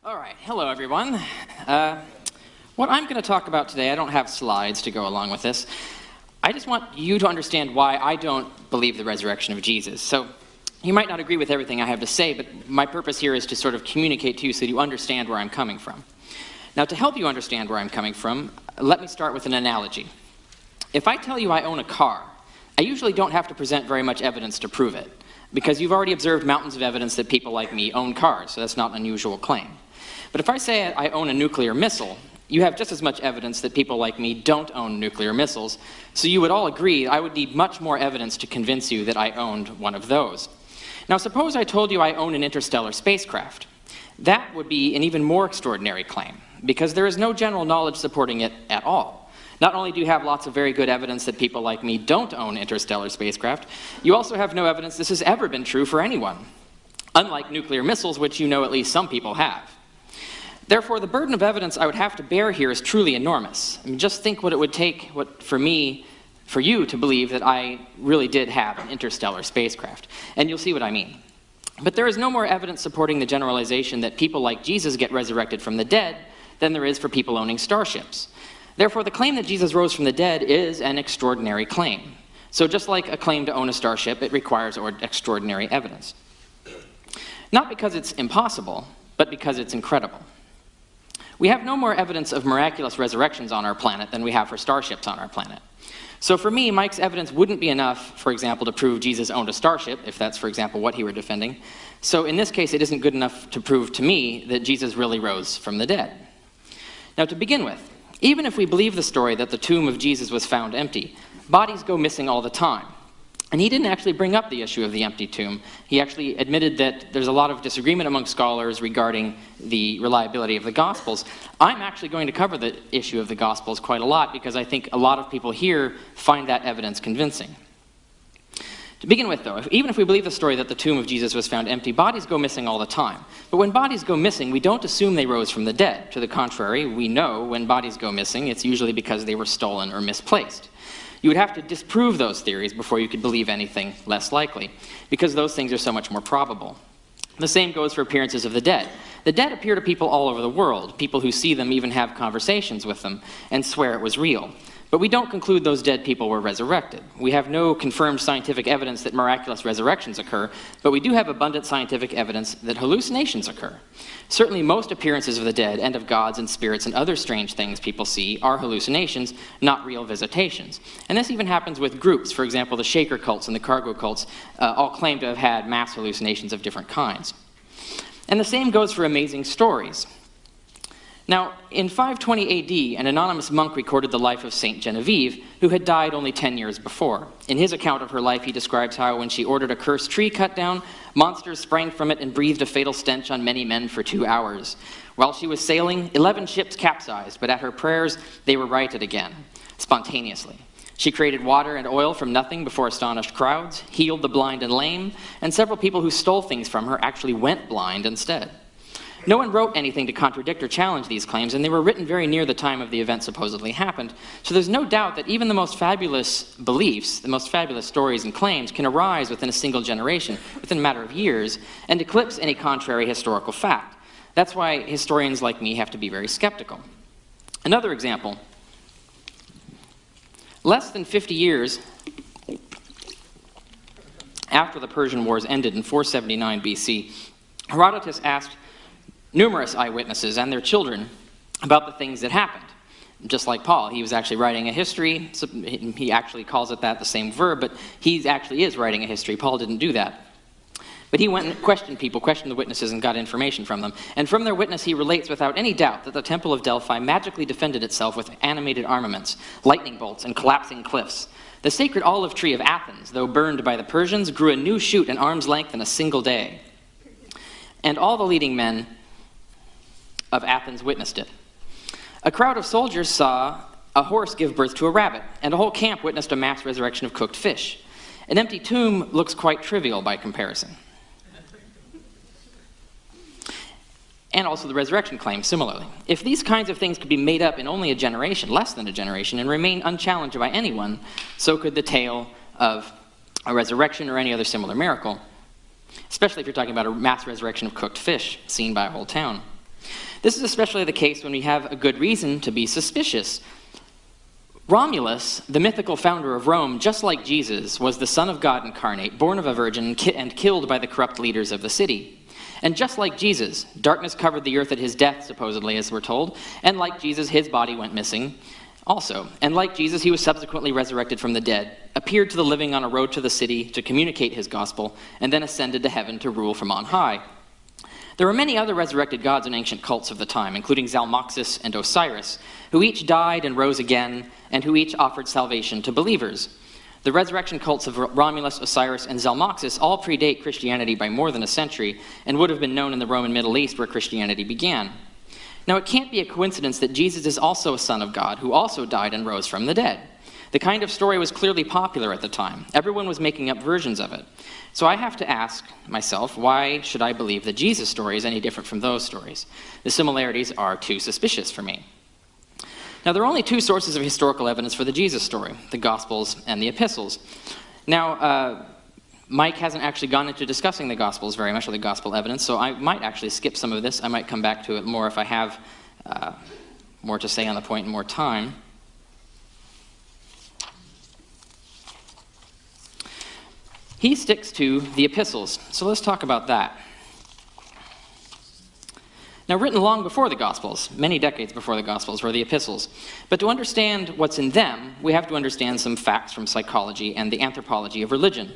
All right, hello everyone. What I'm going to talk about today, I don't have slides to go along with this. I just want you to understand why I don't believe the resurrection of Jesus. So you might not agree with everything I have to say, but my purpose here is to sort of communicate to you so that you understand where I'm coming from. Now, to help you understand where I'm coming from, let me start with an analogy. If I tell you I own a car, I usually don't have to present very much evidence to prove it, because you've already observed mountains of evidence that people like me own cars, so that's not an unusual claim. But if I say I own a nuclear missile, you have just as much evidence that people like me don't own nuclear missiles, so you would all agree I would need much more evidence to convince you that I owned one of those. Now, suppose I told you I own an interstellar spacecraft. That would be an even more extraordinary claim, because there is no general knowledge supporting it at all. Not only do you have lots of very good evidence that people like me don't own interstellar spacecraft, you also have no evidence this has ever been true for anyone, unlike nuclear missiles, which you know at least some people have. Therefore, the burden of evidence I would have to bear here is truly enormous. I mean, just think what it would take for you to believe that I really did have an interstellar spacecraft, and you'll see what I mean. But there is no more evidence supporting the generalization that people like Jesus get resurrected from the dead than there is for people owning starships. Therefore, the claim that Jesus rose from the dead is an extraordinary claim. So just like a claim to own a starship, it requires extraordinary evidence. Not because it's impossible, but because it's incredible. We have no more evidence of miraculous resurrections on our planet than we have for starships on our planet. So for me, Mike's evidence wouldn't be enough, for example, to prove Jesus owned a starship, if that's, for example, what he were defending. So in this case, it isn't good enough to prove to me that Jesus really rose from the dead. Now, to begin with, even if we believe the story that the tomb of Jesus was found empty, bodies go missing all the time. And he didn't actually bring up the issue of the empty tomb. He actually admitted that there's a lot of disagreement among scholars regarding the reliability of the Gospels. I'm actually going to cover the issue of the Gospels quite a lot because I think a lot of people here find that evidence convincing. To begin with, though, even if we believe the story that the tomb of Jesus was found empty, bodies go missing all the time. But when bodies go missing, we don't assume they rose from the dead. To the contrary, we know when bodies go missing, it's usually because they were stolen or misplaced. You would have to disprove those theories before you could believe anything less likely, because those things are so much more probable. The same goes for appearances of the dead. The dead appear to people all over the world. People who see them even have conversations with them and swear it was real. But we don't conclude those dead people were resurrected. We have no confirmed scientific evidence that miraculous resurrections occur, but we do have abundant scientific evidence that hallucinations occur. Certainly most appearances of the dead and of gods and spirits and other strange things people see are hallucinations, not real visitations. And this even happens with groups. For example, the Shaker cults and the Cargo cults all claim to have had mass hallucinations of different kinds. And the same goes for amazing stories. Now, in 520 AD, an anonymous monk recorded the life of Saint Genevieve, who had died only 10 years before. In his account of her life, he describes how when she ordered a cursed tree cut down, monsters sprang from it and breathed a fatal stench on many men for 2 hours. While she was sailing, 11 ships capsized, but at her prayers, they were righted again, spontaneously. She created water and oil from nothing before astonished crowds, healed the blind and lame, and several people who stole things from her actually went blind instead. No one wrote anything to contradict or challenge these claims, and they were written very near the time of the event supposedly happened. So there's no doubt that even the most fabulous beliefs, the most fabulous stories and claims can arise within a single generation, within a matter of years, and eclipse any contrary historical fact. That's why historians like me have to be very skeptical. Another example. Less than 50 years after the Persian Wars ended in 479 BC, Herodotus asked numerous eyewitnesses and their children about the things that happened. Just like Paul, he was actually writing a history. So he actually calls it that, the same verb, but he actually is writing a history. Paul didn't do that. But he went and questioned people, questioned the witnesses, and got information from them. And from their witness, he relates without any doubt that the Temple of Delphi magically defended itself with animated armaments, lightning bolts, and collapsing cliffs. The sacred olive tree of Athens, though burned by the Persians, grew a new shoot an arm's length in a single day. And all the leading men of Athens witnessed it. A crowd of soldiers saw a horse give birth to a rabbit, and a whole camp witnessed a mass resurrection of cooked fish. An empty tomb looks quite trivial by comparison. And also the resurrection claim, similarly. If these kinds of things could be made up in only a generation, less than a generation, and remain unchallenged by anyone, so could the tale of a resurrection or any other similar miracle, especially if you're talking about a mass resurrection of cooked fish seen by a whole town. This is especially the case when we have a good reason to be suspicious. Romulus, the mythical founder of Rome, just like Jesus, was the Son of God incarnate, born of a virgin and killed by the corrupt leaders of the city. And just like Jesus, darkness covered the earth at his death, supposedly, as we're told, and like Jesus, his body went missing also. And like Jesus, he was subsequently resurrected from the dead, appeared to the living on a road to the city to communicate his gospel, and then ascended to heaven to rule from on high. There were many other resurrected gods in ancient cults of the time, including Zalmoxis and Osiris, who each died and rose again, and who each offered salvation to believers. The resurrection cults of Romulus, Osiris, and Zalmoxis all predate Christianity by more than a century, and would have been known in the Roman Middle East where Christianity began. Now, it can't be a coincidence that Jesus is also a son of God, who also died and rose from the dead. The kind of story was clearly popular at the time. Everyone was making up versions of it. So I have to ask myself, why should I believe that Jesus' story is any different from those stories? The similarities are too suspicious for me. Now, there are only two sources of historical evidence for the Jesus story, the Gospels and the Epistles. Now, Mike hasn't actually gone into discussing the Gospels very much, or the Gospel evidence, so I might actually skip some of this. I might come back to it more if I have more to say on the point and more time. He sticks to the epistles, so let's talk about that. Now, written long before the Gospels, many decades before the Gospels, were the epistles. But to understand what's in them, we have to understand some facts from psychology and the anthropology of religion.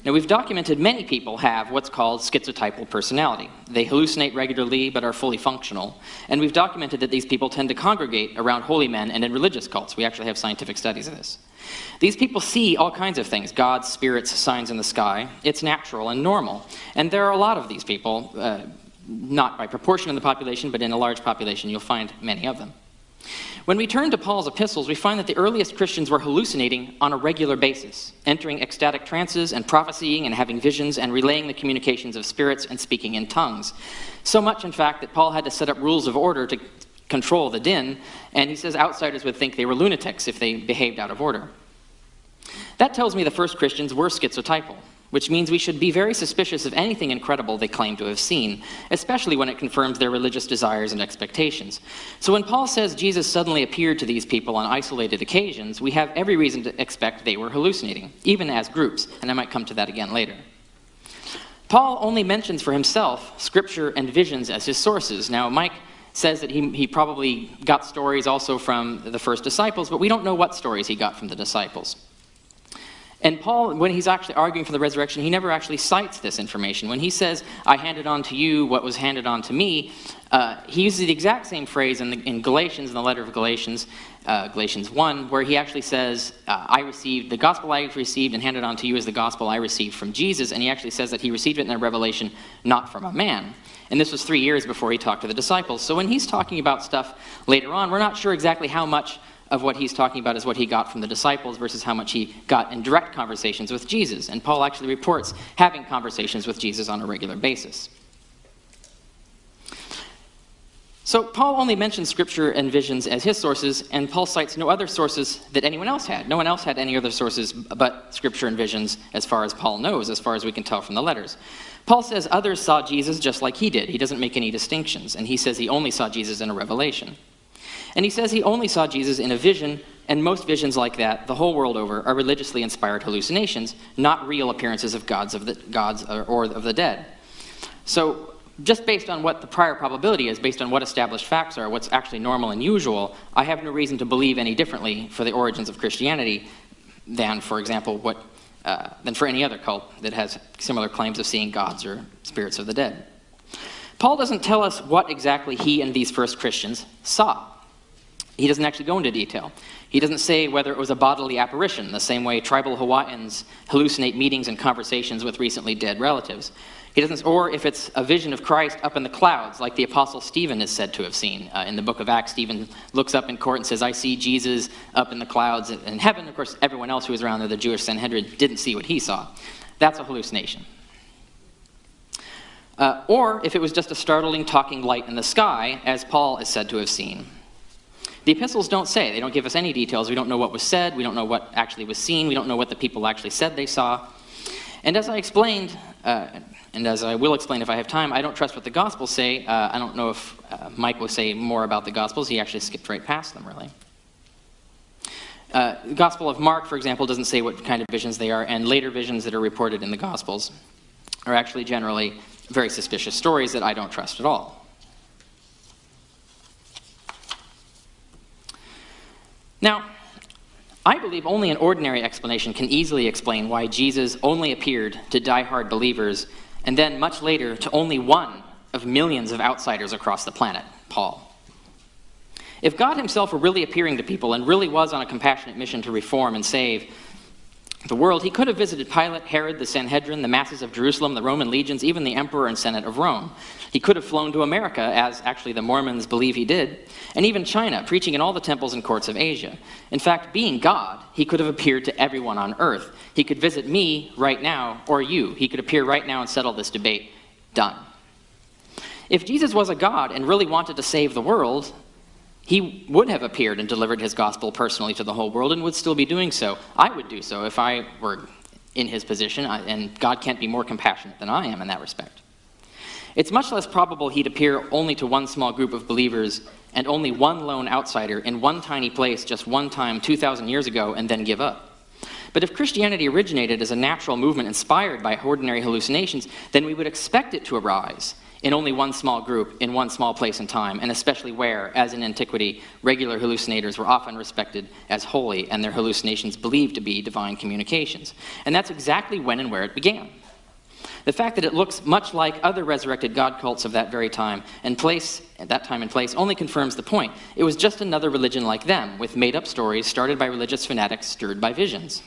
Now, we've documented many people have what's called schizotypal personality. They hallucinate regularly but are fully functional. And we've documented that these people tend to congregate around holy men and in religious cults. We actually have scientific studies of this. These people see all kinds of things, gods, spirits, signs in the sky. It's natural and normal. And there are a lot of these people, not by proportion in the population, but in a large population, you'll find many of them. When we turn to Paul's epistles, we find that the earliest Christians were hallucinating on a regular basis, entering ecstatic trances and prophesying and having visions and relaying the communications of spirits and speaking in tongues. So much, in fact, that Paul had to set up rules of order to control the din, and he says outsiders would think they were lunatics if they behaved out of order. That tells me the first Christians were schizotypal, which means we should be very suspicious of anything incredible they claim to have seen, especially when it confirms their religious desires and expectations. So when Paul says Jesus suddenly appeared to these people on isolated occasions, we have every reason to expect they were hallucinating, even as groups, and I might come to that again later. Paul only mentions for himself scripture and visions as his sources. Now, Mike says that he probably got stories also from the first disciples, but we don't know what stories he got from the disciples. And Paul, when he's actually arguing for the resurrection, he never actually cites this information. When he says, I handed on to you what was handed on to me, he uses the exact same phrase in Galatians, in the letter of Galatians, Galatians 1, where he actually says, I received, the gospel I received and handed on to you is the gospel I received from Jesus. And he actually says that he received it in a revelation, not from a man. And this was 3 years before he talked to the disciples. So when he's talking about stuff later on, we're not sure exactly how much of what he's talking about is what he got from the disciples versus how much he got in direct conversations with Jesus. And Paul actually reports having conversations with Jesus on a regular basis. So Paul only mentions scripture and visions as his sources, and Paul cites no other sources that anyone else had. No one else had any other sources but scripture and visions as far as Paul knows, as far as we can tell from the letters. Paul says others saw Jesus just like he did. He doesn't make any distinctions, and he says he only saw Jesus in a revelation. And he says he only saw Jesus in a vision, and most visions like that, the whole world over, are religiously inspired hallucinations, not real appearances of gods or of the dead. So just based on what the prior probability is, based on what established facts are, what's actually normal and usual, I have no reason to believe any differently for the origins of Christianity than, for example, than for any other cult that has similar claims of seeing gods or spirits of the dead. Paul doesn't tell us what exactly he and these first Christians saw. He doesn't actually go into detail. He doesn't say whether it was a bodily apparition, the same way tribal Hawaiians hallucinate meetings and conversations with recently dead relatives. He doesn't, or if it's a vision of Christ up in the clouds, like the Apostle Stephen is said to have seen. In the book of Acts, Stephen looks up in court and says, I see Jesus up in the clouds in heaven. Of course, everyone else who was around there, the Jewish Sanhedrin, didn't see what he saw. That's a hallucination. Or if it was just a startling talking light in the sky, as Paul is said to have seen. The epistles don't say. They don't give us any details. We don't know what was said. We don't know what actually was seen. We don't know what the people actually said they saw. And as I explained, And as I will explain if I have time, I don't trust what the Gospels say. I don't know if Mike will say more about the Gospels. He actually skipped right past them, really. The Gospel of Mark, for example, doesn't say what kind of visions they are, and later visions that are reported in the Gospels are actually generally very suspicious stories that I don't trust at all. Now, I believe only an ordinary explanation can easily explain why Jesus only appeared to die-hard believers and then much later to only one of millions of outsiders across the planet, Paul. If God himself were really appearing to people and really was on a compassionate mission to reform and save the world, he could have visited Pilate, Herod, the Sanhedrin, the masses of Jerusalem, the Roman legions, even the emperor and senate of Rome. He could have flown to America, as actually the Mormons believe he did, and even China, preaching in all the temples and courts of Asia. In fact, being God, he could have appeared to everyone on earth. He could visit me right now, or you. He could appear right now and settle this debate. Done. If Jesus was a God and really wanted to save the world, he would have appeared and delivered his gospel personally to the whole world and would still be doing so. I would do so if I were in his position, and God can't be more compassionate than I am in that respect. It's much less probable he'd appear only to one small group of believers and only one lone outsider in one tiny place just one time 2,000 years ago and then give up. But if Christianity originated as a natural movement inspired by ordinary hallucinations, then we would expect it to arise in only one small group, in one small place and time, and especially where, as in antiquity, regular hallucinators were often respected as holy and their hallucinations believed to be divine communications. And that's exactly when and where it began. The fact that it looks much like other resurrected God cults of that very time and place, at that time and place, only confirms the point. It was just another religion like them, with made-up stories started by religious fanatics stirred by visions.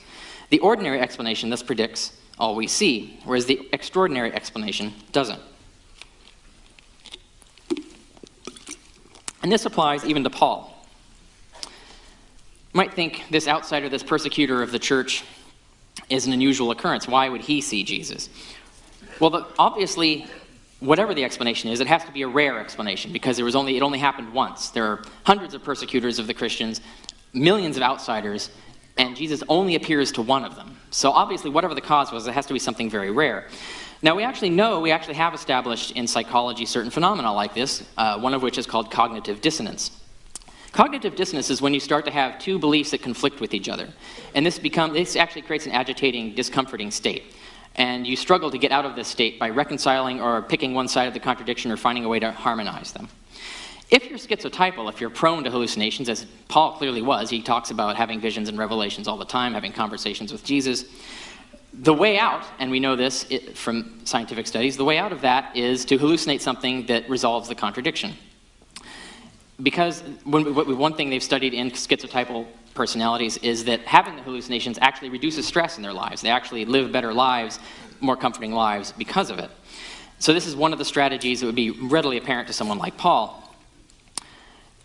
The ordinary explanation thus predicts all we see, whereas the extraordinary explanation doesn't. And this applies even to Paul. You might think this outsider, this persecutor of the church, is an unusual occurrence. Why would he see Jesus? Well, obviously, whatever the explanation is, it has to be a rare explanation because it only happened once. There are hundreds of persecutors of the Christians, millions of outsiders, and Jesus only appears to one of them. So obviously, whatever the cause was, it has to be something very rare. Now, we actually have established in psychology certain phenomena like this, one of which is called cognitive dissonance. Cognitive dissonance is when you start to have two beliefs that conflict with each other. And this actually creates an agitating, discomforting state. And you struggle to get out of this state by reconciling or picking one side of the contradiction or finding a way to harmonize them. If you're schizotypal, if you're prone to hallucinations, as Paul clearly was, he talks about having visions and revelations all the time, having conversations with Jesus. The way out, and we know this from scientific studies, the way out of that is to hallucinate something that resolves the contradiction. Because one thing they've studied in schizotypal personalities is that having the hallucinations actually reduces stress in their lives. They actually live better lives, more comforting lives because of it. So this is one of the strategies that would be readily apparent to someone like Paul.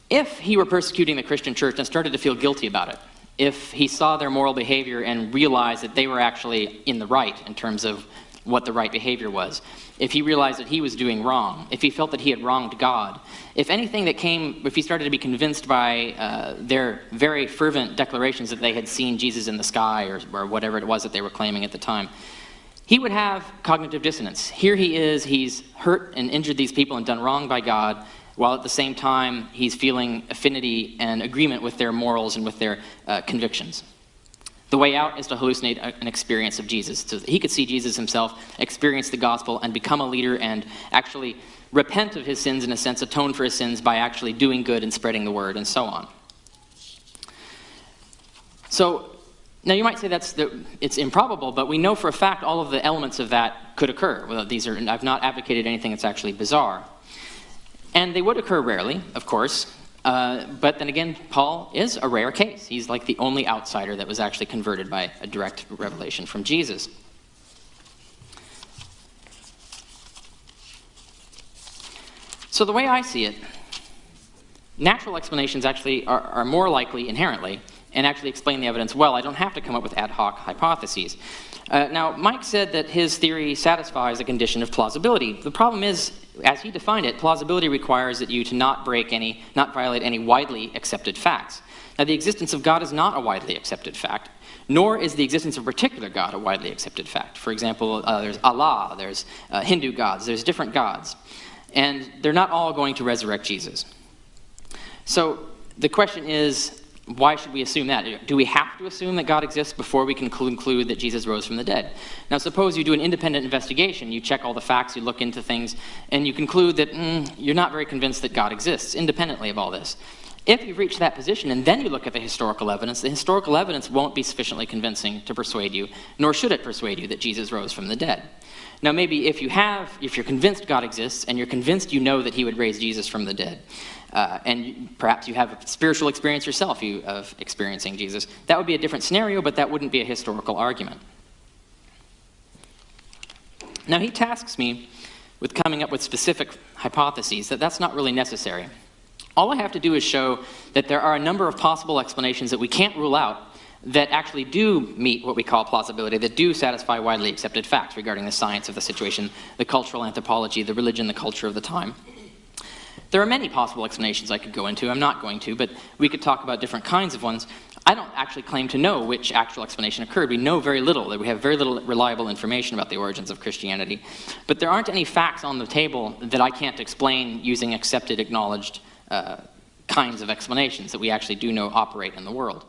If he were persecuting the Christian church and started to feel guilty about it, if he saw their moral behavior and realized that they were actually in the right in terms of what the right behavior was, if he realized that he was doing wrong, if he felt that he had wronged God, if he started to be convinced by their very fervent declarations that they had seen Jesus in the sky or whatever it was that they were claiming at the time, he would have cognitive dissonance. Here he is, he's hurt and injured these people and done wrong by God, while at the same time he's feeling affinity and agreement with their morals and with their convictions. The way out is to hallucinate an experience of Jesus, so that he could see Jesus himself, experience the gospel, and become a leader and actually repent of his sins, in a sense, atone for his sins by actually doing good and spreading the word, and so on. So, now you might say it's improbable, but we know for a fact all of the elements of that could occur. Well, I've not advocated anything that's actually bizarre. And they would occur rarely, of course, but then again, Paul is a rare case. He's like the only outsider that was actually converted by a direct revelation from Jesus. So the way I see it, natural explanations actually are more likely inherently, and actually explain the evidence well. I don't have to come up with ad hoc hypotheses. Now, Mike said that his theory satisfies the condition of plausibility. The problem is, as he defined it, plausibility requires that you to not violate any widely accepted facts. Now, the existence of God is not a widely accepted fact, nor is the existence of a particular God a widely accepted fact. For example, there's Allah, there's Hindu gods, there's different gods, and they're not all going to resurrect Jesus. So the question is, why should we assume that? Do we have to assume that God exists before we can conclude that Jesus rose from the dead? Now, suppose you do an independent investigation, you check all the facts, you look into things, and you conclude that you're not very convinced that God exists, independently of all this. If you've reached that position and then you look at the historical evidence won't be sufficiently convincing to persuade you, nor should it persuade you that Jesus rose from the dead. Now, maybe if you're convinced God exists and you're convinced you know that he would raise Jesus from the dead, and perhaps you have a spiritual experience yourself of experiencing Jesus, that would be a different scenario, but that wouldn't be a historical argument. Now, he tasks me with coming up with specific hypotheses. That's not really necessary. All I have to do is show that there are a number of possible explanations that we can't rule out that actually do meet what we call plausibility, that do satisfy widely accepted facts regarding the science of the situation, the cultural anthropology, the religion, the culture of the time. There are many possible explanations I could go into. I'm not going to, but we could talk about different kinds of ones. I don't actually claim to know which actual explanation occurred. We know very little. We have very little reliable information about the origins of Christianity. But there aren't any facts on the table that I can't explain using accepted, acknowledged kinds of explanations that we actually do know operate in the world.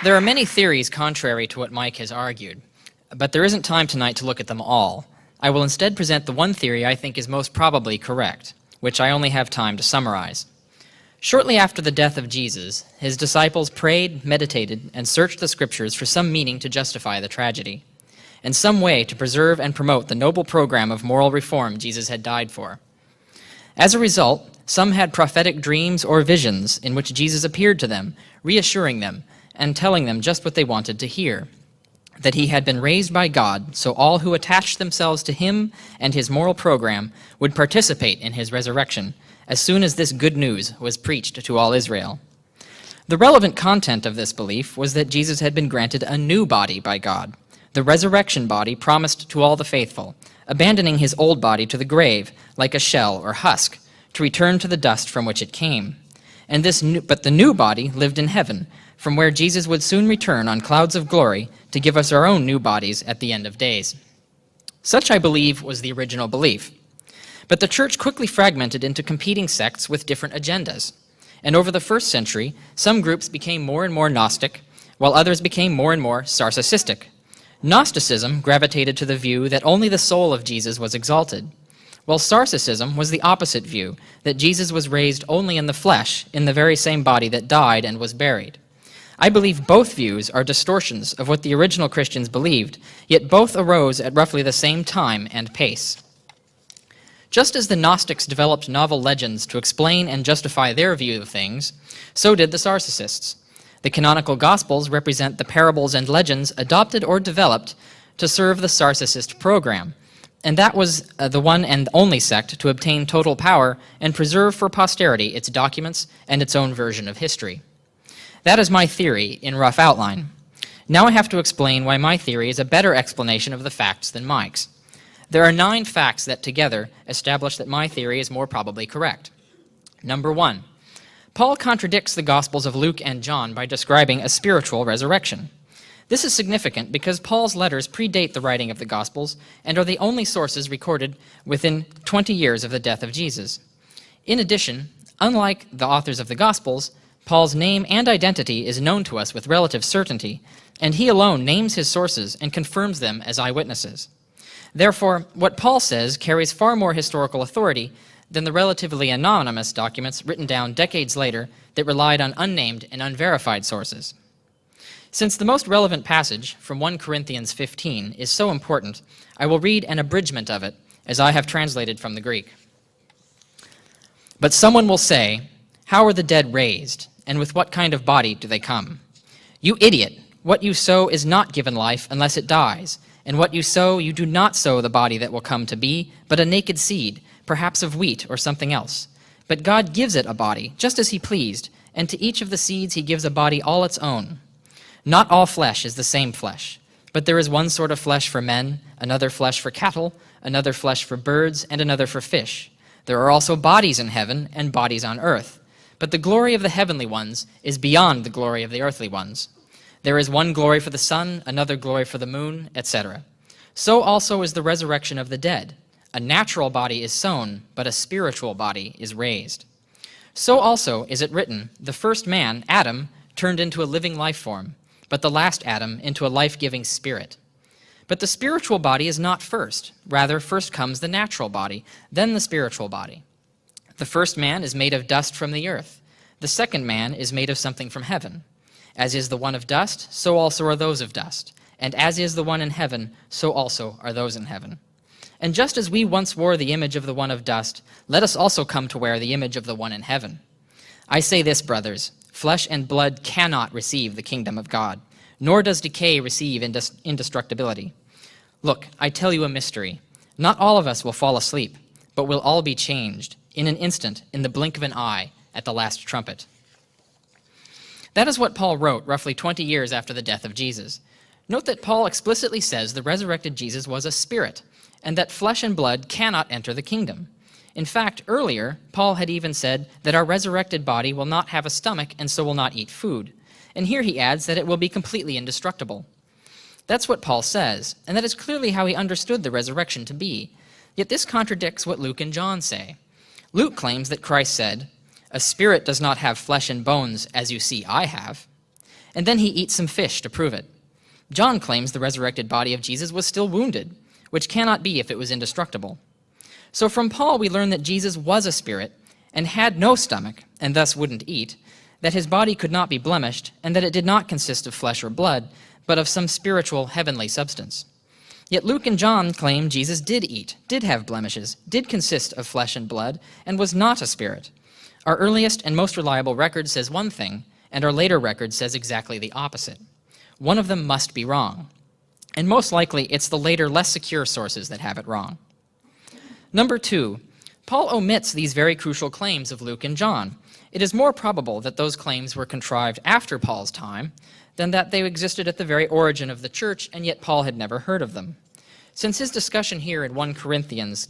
There are many theories contrary to what Mike has argued, but there isn't time tonight to look at them all. I will instead present the one theory I think is most probably correct, which I only have time to summarize. Shortly after the death of Jesus, his disciples prayed, meditated, and searched the scriptures for some meaning to justify the tragedy, and some way to preserve and promote the noble program of moral reform Jesus had died for. As a result, some had prophetic dreams or visions in which Jesus appeared to them, reassuring them and telling them just what they wanted to hear, that he had been raised by God, so all who attached themselves to him and his moral program would participate in his resurrection as soon as this good news was preached to all Israel. The relevant content of this belief was that Jesus had been granted a new body by God, the resurrection body promised to all the faithful, abandoning his old body to the grave like a shell or husk, to return to the dust from which it came. But the new body lived in heaven, from where Jesus would soon return on clouds of glory to give us our own new bodies at the end of days. Such, I believe, was the original belief. But the church quickly fragmented into competing sects with different agendas. And over the first century, some groups became more and more Gnostic, while others became more and more Sarsacistic. Gnosticism gravitated to the view that only the soul of Jesus was exalted, while Sarsacism was the opposite view, that Jesus was raised only in the flesh, in the very same body that died and was buried. I believe both views are distortions of what the original Christians believed, yet both arose at roughly the same time and pace. Just as the Gnostics developed novel legends to explain and justify their view of things, so did the Sarsacists. The canonical Gospels represent the parables and legends adopted or developed to serve the Sarsacist program, and that was the one and only sect to obtain total power and preserve for posterity its documents and its own version of history. That is my theory in rough outline. Now I have to explain why my theory is a better explanation of the facts than Mike's. There are 9 facts that together establish that my theory is more probably correct. Number 1, Paul contradicts the Gospels of Luke and John by describing a spiritual resurrection. This is significant because Paul's letters predate the writing of the Gospels and are the only sources recorded within 20 years of the death of Jesus. In addition, unlike the authors of the Gospels, Paul's name and identity is known to us with relative certainty, and he alone names his sources and confirms them as eyewitnesses. Therefore, what Paul says carries far more historical authority than the relatively anonymous documents written down decades later that relied on unnamed and unverified sources. Since the most relevant passage from 1 Corinthians 15 is so important, I will read an abridgment of it as I have translated from the Greek. But someone will say, "How are the dead raised? And with what kind of body do they come?" You idiot! What you sow is not given life unless it dies. And what you sow, you do not sow the body that will come to be, but a naked seed, perhaps of wheat or something else. But God gives it a body, just as he pleased, and to each of the seeds he gives a body all its own. Not all flesh is the same flesh, but there is one sort of flesh for men, another flesh for cattle, another flesh for birds, and another for fish. There are also bodies in heaven and bodies on earth, but the glory of the heavenly ones is beyond the glory of the earthly ones. There is one glory for the sun, another glory for the moon, etc. So also is the resurrection of the dead. A natural body is sown, but a spiritual body is raised. So also is it written, the first man, Adam, turned into a living life form, but the last Adam into a life-giving spirit. But the spiritual body is not first. Rather, first comes the natural body, then the spiritual body. The first man is made of dust from the earth. The second man is made of something from heaven. As is the one of dust, so also are those of dust. And as is the one in heaven, so also are those in heaven. And just as we once wore the image of the one of dust, let us also come to wear the image of the one in heaven. I say this, brothers, flesh and blood cannot receive the kingdom of God, nor does decay receive indestructibility. Look, I tell you a mystery. Not all of us will fall asleep, but we'll all be changed, in an instant, in the blink of an eye, at the last trumpet. That is what Paul wrote roughly 20 years after the death of Jesus. Note that Paul explicitly says the resurrected Jesus was a spirit, and that flesh and blood cannot enter the kingdom. In fact, earlier, Paul had even said that our resurrected body will not have a stomach and so will not eat food. And here he adds that it will be completely indestructible. That's what Paul says, and that is clearly how he understood the resurrection to be. Yet this contradicts what Luke and John say. Luke claims that Christ said, "A spirit does not have flesh and bones, as you see I have." And then he eats some fish to prove it. John claims the resurrected body of Jesus was still wounded, which cannot be if it was indestructible. So from Paul we learn that Jesus was a spirit and had no stomach, and thus wouldn't eat, that his body could not be blemished, and that it did not consist of flesh or blood, but of some spiritual heavenly substance. Yet Luke and John claim Jesus did eat, did have blemishes, did consist of flesh and blood, and was not a spirit. Our earliest and most reliable record says one thing, and our later record says exactly the opposite. One of them must be wrong. And most likely, it's the later, less secure sources that have it wrong. Number 2, Paul omits these very crucial claims of Luke and John. It is more probable that those claims were contrived after Paul's time than that they existed at the very origin of the church, and yet Paul had never heard of them. Since his discussion here in 1 Corinthians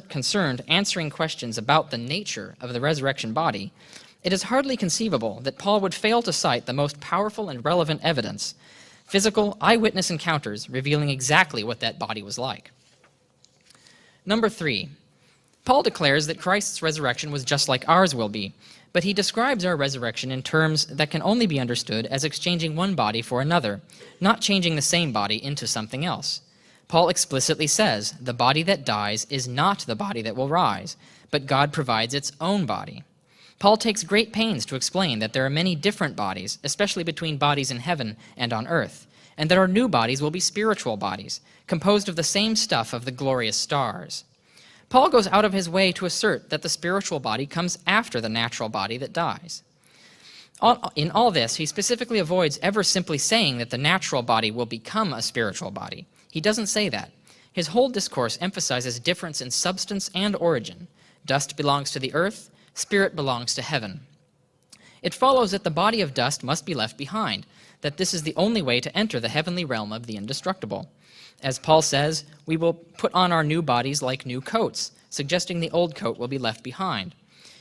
concerned answering questions about the nature of the resurrection body, it is hardly conceivable that Paul would fail to cite the most powerful and relevant evidence, physical eyewitness encounters revealing exactly what that body was like. Number 3, Paul declares that Christ's resurrection was just like ours will be, but he describes our resurrection in terms that can only be understood as exchanging one body for another, not changing the same body into something else. Paul explicitly says, the body that dies is not the body that will rise, but God provides its own body. Paul takes great pains to explain that there are many different bodies, especially between bodies in heaven and on earth, and that our new bodies will be spiritual bodies, composed of the same stuff of the glorious stars. Paul goes out of his way to assert that the spiritual body comes after the natural body that dies. In all this, he specifically avoids ever simply saying that the natural body will become a spiritual body. He doesn't say that. His whole discourse emphasizes difference in substance and origin. Dust belongs to the earth, spirit belongs to heaven. It follows that the body of dust must be left behind, that this is the only way to enter the heavenly realm of the indestructible. As Paul says, we will put on our new bodies like new coats, suggesting the old coat will be left behind.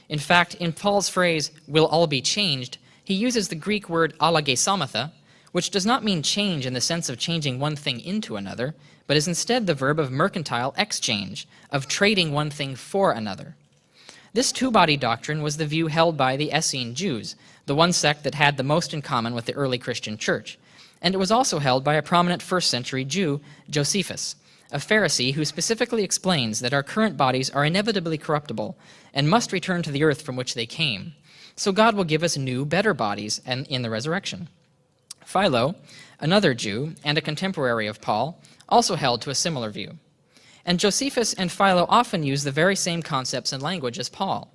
In fact, in Paul's phrase, "will all be changed," he uses the Greek word allagesamatha, which does not mean change in the sense of changing one thing into another, but is instead the verb of mercantile exchange, of trading one thing for another. This two-body doctrine was the view held by the Essene Jews, the one sect that had the most in common with the early Christian church. And it was also held by a prominent first-century Jew, Josephus, a Pharisee who specifically explains that our current bodies are inevitably corruptible and must return to the earth from which they came. So God will give us new, better bodies in the resurrection. Philo, another Jew and a contemporary of Paul, also held to a similar view. And Josephus and Philo often use the very same concepts and language as Paul.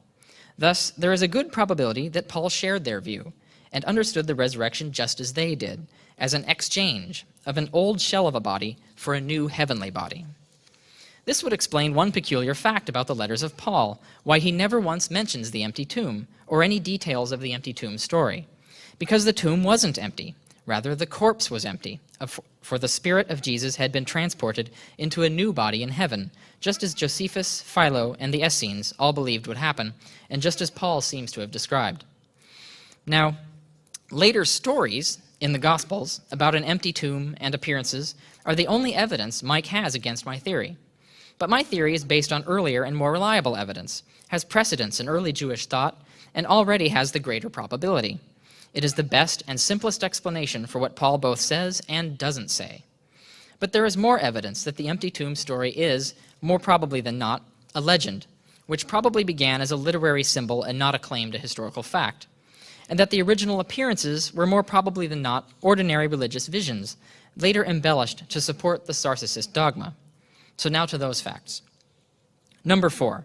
Thus, there is a good probability that Paul shared their view and understood the resurrection just as they did, as an exchange of an old shell of a body for a new heavenly body. This would explain one peculiar fact about the letters of Paul, why he never once mentions the empty tomb or any details of the empty tomb story. Because the tomb wasn't empty. Rather, the corpse was empty, for the spirit of Jesus had been transported into a new body in heaven, just as Josephus, Philo, and the Essenes all believed would happen, and just as Paul seems to have described. Now, later stories in the Gospels about an empty tomb and appearances are the only evidence Mike has against my theory. But my theory is based on earlier and more reliable evidence, has precedence in early Jewish thought, and already has the greater probability. It is the best and simplest explanation for what Paul both says and doesn't say. But there is more evidence that the empty tomb story is, more probably than not, a legend, which probably began as a literary symbol and not a claim to historical fact, and that the original appearances were more probably than not ordinary religious visions, later embellished to support the Sarcicist dogma. So now to those facts. Number 4.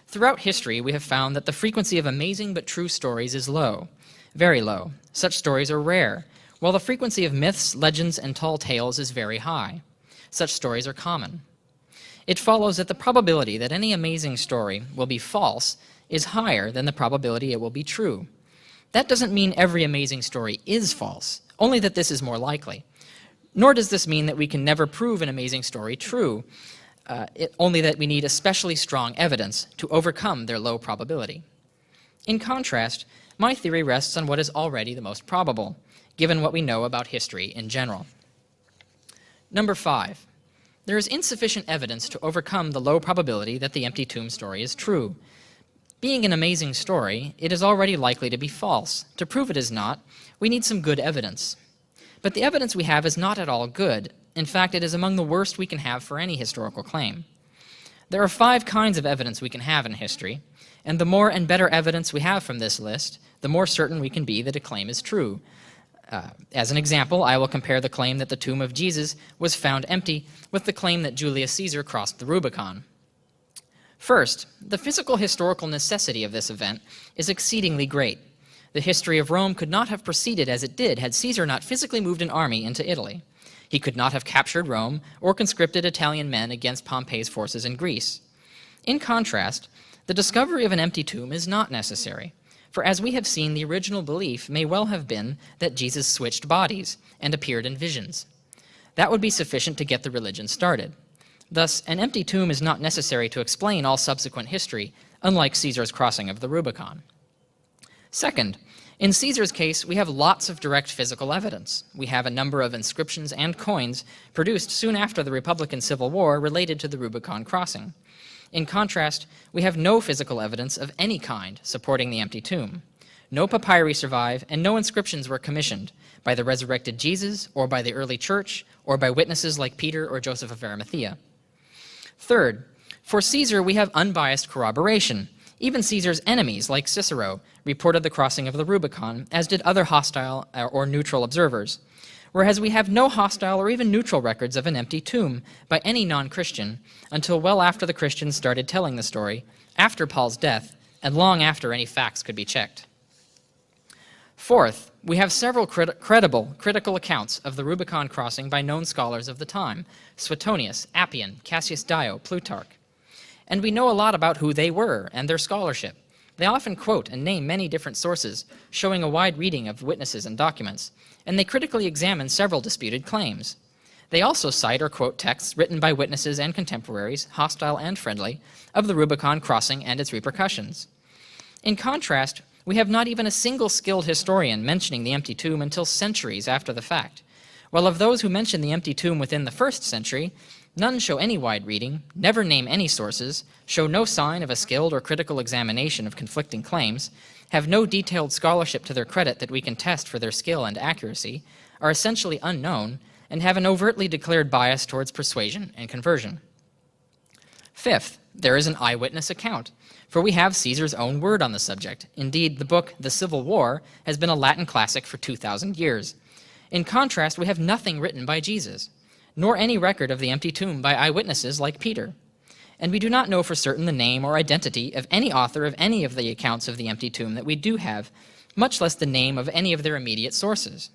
Throughout history, we have found that the frequency of amazing but true stories is low, very low. Such stories are rare, while the frequency of myths, legends, and tall tales is very high. Such stories are common. It follows that the probability that any amazing story will be false is higher than the probability it will be true. That doesn't mean every amazing story is false, only that this is more likely. Nor does this mean that we can never prove an amazing story true, only that we need especially strong evidence to overcome their low probability. In contrast, my theory rests on what is already the most probable, given what we know about history in general. Number 5. There is insufficient evidence to overcome the low probability that the empty tomb story is true. Being an amazing story, it is already likely to be false. To prove it is not, we need some good evidence. But the evidence we have is not at all good. In fact, it is among the worst we can have for any historical claim. There are 5 kinds of evidence we can have in history, and the more and better evidence we have from this list, the more certain we can be that a claim is true. As an example, I will compare the claim that the tomb of Jesus was found empty with the claim that Julius Caesar crossed the Rubicon. First, the physical historical necessity of this event is exceedingly great. The history of Rome could not have proceeded as it did had Caesar not physically moved an army into Italy. He could not have captured Rome or conscripted Italian men against Pompey's forces in Greece. In contrast, the discovery of an empty tomb is not necessary, for as we have seen, the original belief may well have been that Jesus switched bodies and appeared in visions. That would be sufficient to get the religion started. Thus, an empty tomb is not necessary to explain all subsequent history, unlike Caesar's crossing of the Rubicon. Second, in Caesar's case, we have lots of direct physical evidence. We have a number of inscriptions and coins produced soon after the Republican Civil War related to the Rubicon crossing. In contrast, we have no physical evidence of any kind supporting the empty tomb. No papyri survive, and no inscriptions were commissioned by the resurrected Jesus, or by the early church, or by witnesses like Peter or Joseph of Arimathea. Third, for Caesar, we have unbiased corroboration. Even Caesar's enemies, like Cicero, reported the crossing of the Rubicon, as did other hostile or neutral observers, whereas we have no hostile or even neutral records of an empty tomb by any non-Christian until well after the Christians started telling the story, after Paul's death, and long after any facts could be checked. Fourth, we have several critical accounts of the Rubicon crossing by known scholars of the time, Suetonius, Appian, Cassius Dio, Plutarch. And we know a lot about who they were and their scholarship. They often quote and name many different sources, showing a wide reading of witnesses and documents, and they critically examine several disputed claims. They also cite or quote texts written by witnesses and contemporaries, hostile and friendly, of the Rubicon crossing and its repercussions. In contrast, we have not even a single skilled historian mentioning the empty tomb until centuries after the fact, while of those who mention the empty tomb within the 1st century, none show any wide reading, never name any sources, show no sign of a skilled or critical examination of conflicting claims, have no detailed scholarship to their credit that we can test for their skill and accuracy, are essentially unknown, and have an overtly declared bias towards persuasion and conversion. Fifth, there is an eyewitness account, for we have Caesar's own word on the subject. Indeed, the book The Civil War has been a Latin classic for 2,000 years. In contrast, we have nothing written by Jesus, nor any record of the empty tomb by eyewitnesses like Peter. And we do not know for certain the name or identity of any author of any of the accounts of the empty tomb that we do have, much less the name of any of their immediate sources.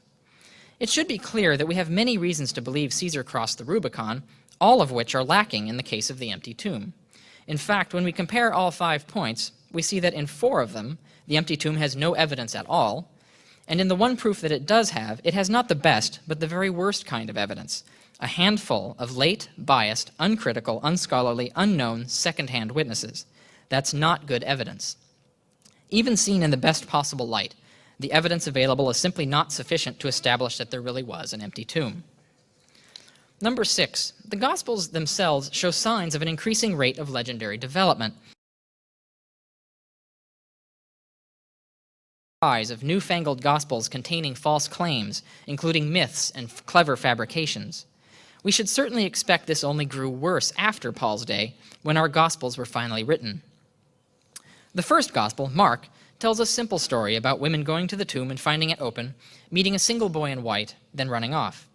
It should be clear that we have many reasons to believe Caesar crossed the Rubicon, all of which are lacking in the case of the empty tomb. In fact, when we compare all 5 points, we see that in 4 of them, the empty tomb has no evidence at all, and in the one proof that it does have, it has not the best, but the very worst kind of evidence, a handful of late, biased, uncritical, unscholarly, unknown, second-hand witnesses. That's not good evidence. Even seen in the best possible light, the evidence available is simply not sufficient to establish that there really was an empty tomb. Number 6, the Gospels themselves show signs of an increasing rate of legendary development. Rise of newfangled Gospels containing false claims, including myths and clever fabrications. We should certainly expect this only grew worse after Paul's day, when our Gospels were finally written. The first Gospel, Mark, tells a simple story about women going to the tomb and finding it open, meeting a single boy in white, then running off.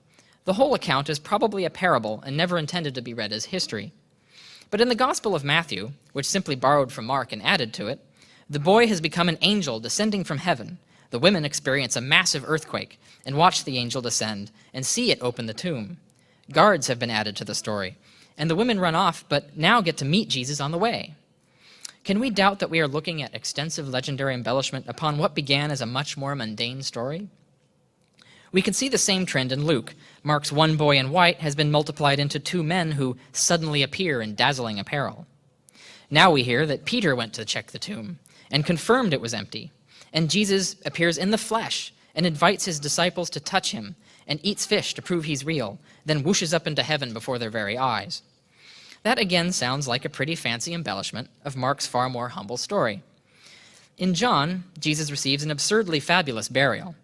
The whole account is probably a parable and never intended to be read as history. But in the Gospel of Matthew, which simply borrowed from Mark and added to it, the boy has become an angel descending from heaven. The women experience a massive earthquake and watch the angel descend and see it open the tomb. Guards have been added to the story, and the women run off but now get to meet Jesus on the way. Can we doubt that we are looking at extensive legendary embellishment upon what began as a much more mundane story? We can see the same trend in Luke. Mark's one boy in white has been multiplied into 2 men who suddenly appear in dazzling apparel. Now we hear that Peter went to check the tomb and confirmed it was empty, and Jesus appears in the flesh and invites his disciples to touch him and eats fish to prove he's real, then whooshes up into heaven before their very eyes. That again sounds like a pretty fancy embellishment of Mark's far more humble story. In John, Jesus receives an absurdly fabulous burial.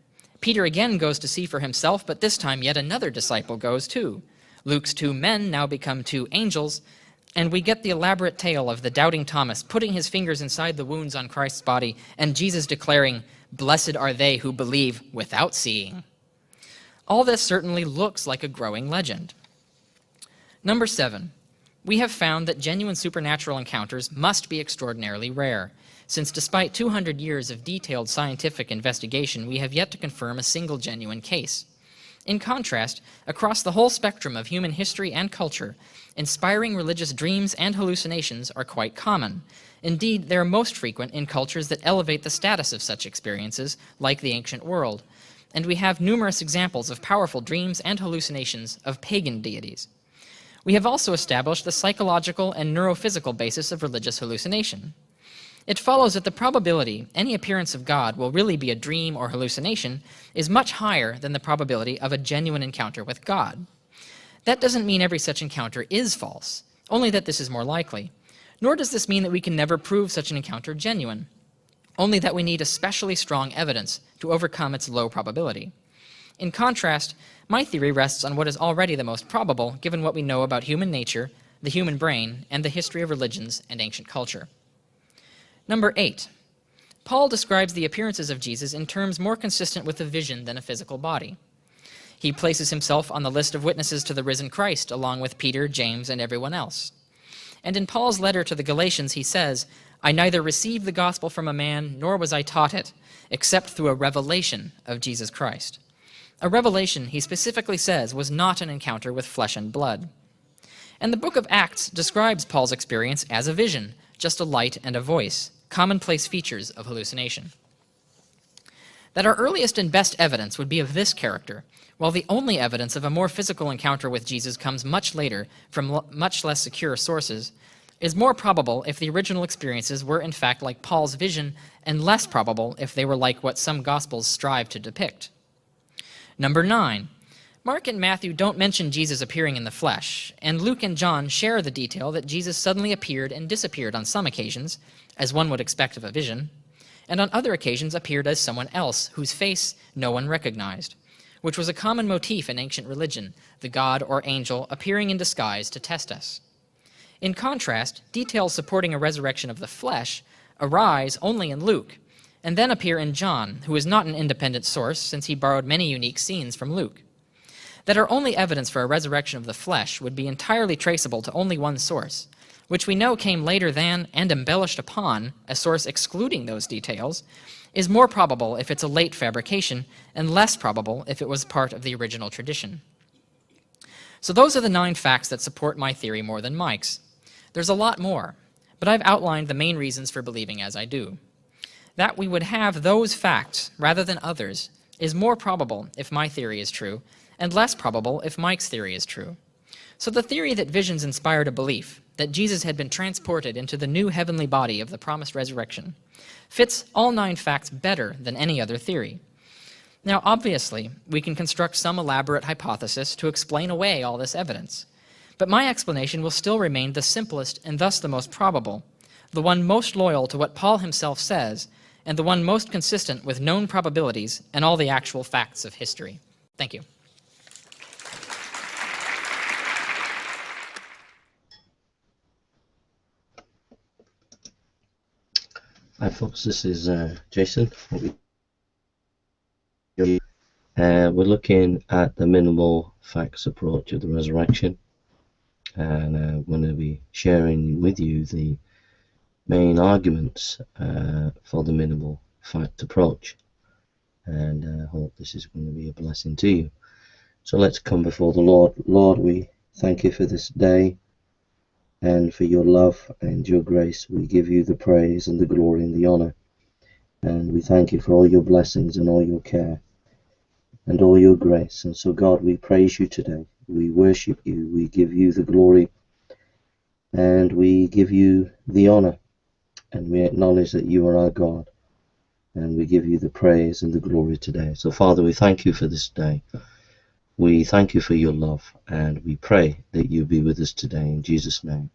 Peter again goes to see for himself, but this time yet another disciple goes too. Luke's 2 men now become 2 angels, and we get the elaborate tale of the doubting Thomas putting his fingers inside the wounds on Christ's body and Jesus declaring, "Blessed are they who believe without seeing." All this certainly looks like a growing legend. Number 7, we have found that genuine supernatural encounters must be extraordinarily rare, since despite 200 years of detailed scientific investigation, we have yet to confirm a single genuine case. In contrast, across the whole spectrum of human history and culture, inspiring religious dreams and hallucinations are quite common. Indeed, they are most frequent in cultures that elevate the status of such experiences, like the ancient world, and we have numerous examples of powerful dreams and hallucinations of pagan deities. We have also established the psychological and neurophysical basis of religious hallucination. It follows that the probability any appearance of God will really be a dream or hallucination is much higher than the probability of a genuine encounter with God. That doesn't mean every such encounter is false, only that this is more likely. Nor does this mean that we can never prove such an encounter genuine, only that we need especially strong evidence to overcome its low probability. In contrast, my theory rests on what is already the most probable, given what we know about human nature, the human brain, and the history of religions and ancient culture. Number 8, Paul describes the appearances of Jesus in terms more consistent with a vision than a physical body. He places himself on the list of witnesses to the risen Christ, along with Peter, James, and everyone else. And in Paul's letter to the Galatians, he says, "I neither received the gospel from a man, nor was I taught it, except through a revelation of Jesus Christ." A revelation, he specifically says, was not an encounter with flesh and blood. And the book of Acts describes Paul's experience as a vision, just a light and a voice, commonplace features of hallucination. That our earliest and best evidence would be of this character, while the only evidence of a more physical encounter with Jesus comes much later from much less secure sources, is more probable if the original experiences were in fact like Paul's vision, and less probable if they were like what some Gospels strive to depict. Number 9, Mark and Matthew don't mention Jesus appearing in the flesh, and Luke and John share the detail that Jesus suddenly appeared and disappeared on some occasions, as one would expect of a vision, and on other occasions appeared as someone else whose face no one recognized, which was a common motif in ancient religion, the god or angel appearing in disguise to test us. In contrast, details supporting a resurrection of the flesh arise only in Luke, and then appear in John, who is not an independent source since he borrowed many unique scenes from Luke. That our only evidence for a resurrection of the flesh would be entirely traceable to only one source, which we know came later than and embellished upon a source excluding those details, is more probable if it's a late fabrication and less probable if it was part of the original tradition. So those are the 9 facts that support my theory more than Mike's. There's a lot more, but I've outlined the main reasons for believing as I do. That we would have those facts rather than others is more probable if my theory is true, and less probable if Mike's theory is true. So the theory that visions inspired a belief that Jesus had been transported into the new heavenly body of the promised resurrection fits all 9 facts better than any other theory. Now, obviously, we can construct some elaborate hypothesis to explain away all this evidence, but my explanation will still remain the simplest and thus the most probable, the one most loyal to what Paul himself says, and the one most consistent with known probabilities and all the actual facts of history. Thank you. Hi folks, this is Jason. We're looking at the minimal facts approach of the resurrection, and I'm going to be sharing with you the main arguments for the minimal fact approach, and I hope this is going to be a blessing to you. So let's come before the Lord. Lord, we thank you for this day and for your love and your grace. We give you the praise and the glory and the honor, and we thank you for all your blessings and all your care and all your grace. And so God, we praise you today. We worship you. We give you the glory and we give you the honor, and we acknowledge that you are our God, and we give you the praise and the glory today. So Father, we thank you for this day. We thank you for your love, and we pray that you be with us today in Jesus' name.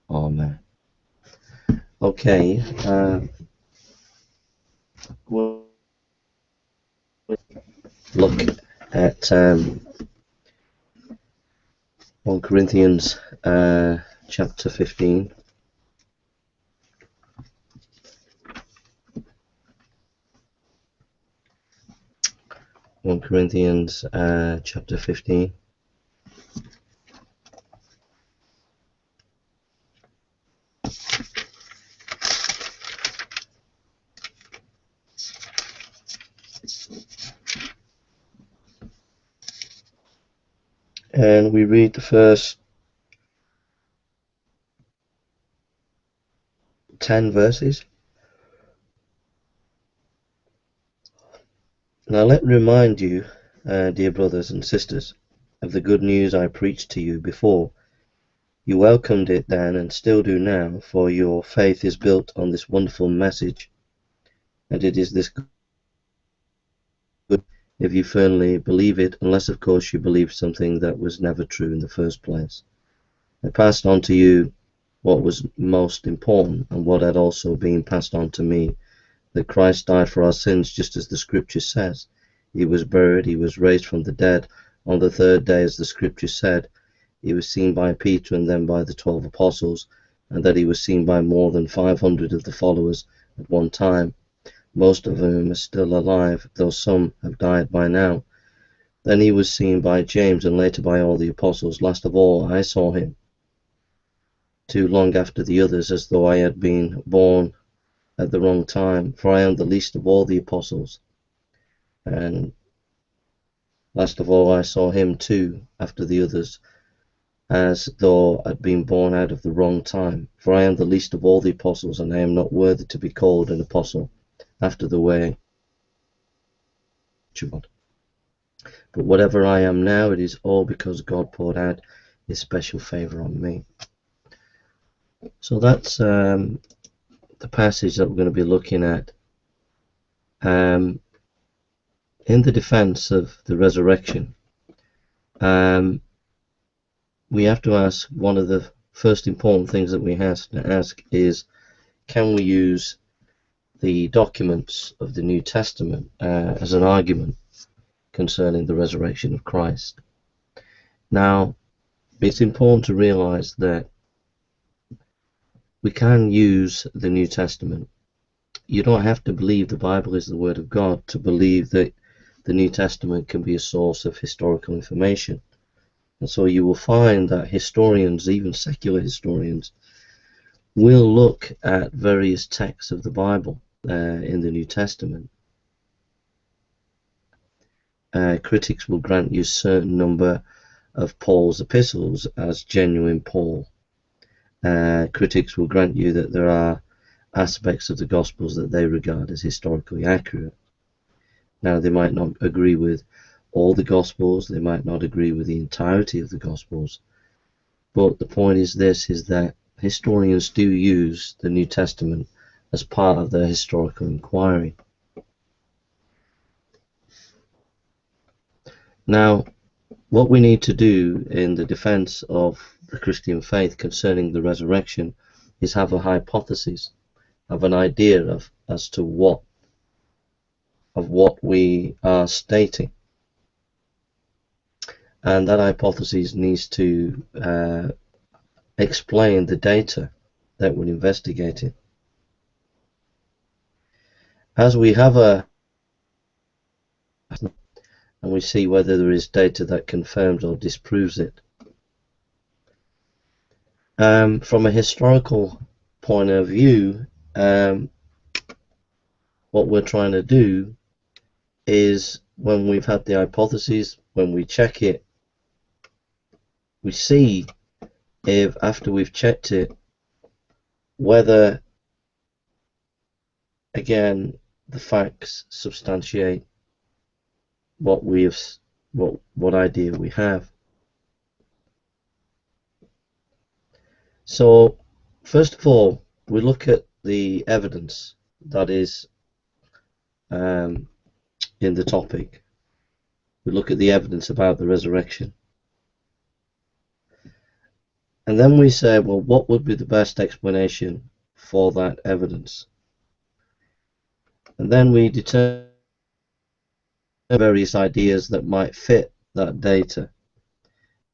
Amen. Okay, we'll look at 1 Corinthians chapter 15. Corinthians chapter 15. And we read the first 10 verses. Now let me remind you, dear brothers and sisters, of the good news I preached to you before. You welcomed it then and still do now, for your faith is built on this wonderful message, and it is this good if you firmly believe it, unless of course you believe something that was never true in the first place. I passed on to you what was most important, and what had also been passed on to me, that Christ died for our sins, just as the Scripture says. He was buried, he was raised from the dead on the 3rd day, as the Scripture said. He was seen by Peter and then by the 12 apostles, and that he was seen by more than 500 of the followers at one time, most of whom are still alive, though some have died by now. Then he was seen by James, and later by all the apostles. Last of all, I saw him, too long after the others, as though I had been born at the wrong time, for I am the least of all the apostles. And last of all, I saw him too after the others, as though I'd been born out of the wrong time, for I am the least of all the apostles, and I am not worthy to be called an apostle after the way of God. But whatever I am now, it is all because God poured out his special favor on me. So that's the passage that we're going to be looking at. In the defense of the resurrection, we have to ask, one of the first important things that we have to ask is, can we use the documents of the New Testament as an argument concerning the resurrection of Christ? Now, it's important to realize that we can use the New Testament. You don't have to believe the Bible is the Word of God to believe that the New Testament can be a source of historical information. And so you will find that historians, even secular historians, will look at various texts of the Bible in the New Testament. Critics will grant you a certain number of Paul's epistles as genuine Paul. Critics will grant you that there are aspects of the Gospels that they regard as historically accurate. Now, they might not agree with all the Gospels, they might not agree with the entirety of the Gospels, but the point is this, is that historians do use the New Testament as part of their historical inquiry. Now, what we need to do in the defense of the Christian faith concerning the resurrection is have a hypothesis, have an idea as to what we are stating. And that hypothesis needs to explain the data that we're investigating. As we have and we see whether there is data that confirms or disproves it. From a historical point of view, what we're trying to do is, when we've had the hypothesis, when we check it, we see if, after we've checked it, whether, again, the facts substantiate what idea we have. So, first of all, we look at the evidence that is in the topic. We look at the evidence about the resurrection. And then we say, well, what would be the best explanation for that evidence? And then we determine various ideas that might fit that data.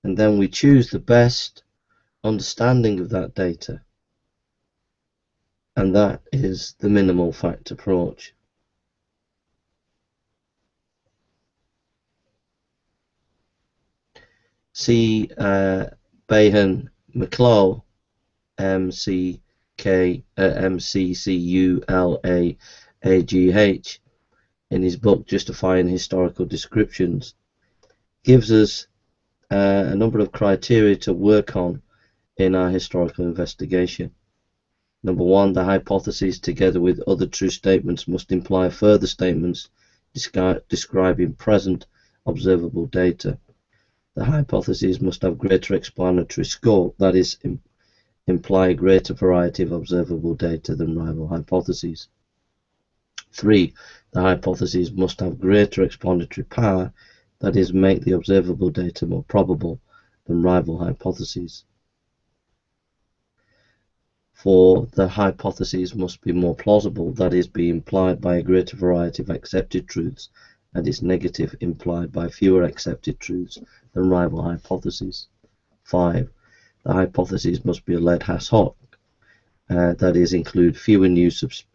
And then we choose the best understanding of that data. And that is the minimal fact approach. See Behan McCullough, McCullough, in his book Justifying Historical Descriptions, gives us a number of criteria to work on in our historical investigation. Number one, the hypothesis together with other true statements must imply further statements describing present observable data. The hypothesis must have greater explanatory scope, that is, imply a greater variety of observable data than rival hypotheses. 3. The hypothesis must have greater explanatory power, that is, make the observable data more probable than rival hypotheses. 4. The hypothesis must be more plausible, that is, be implied by a greater variety of accepted truths, and its negative implied by fewer accepted truths than rival hypotheses. 5. The hypothesis must be a lead has hoc, that is, include fewer new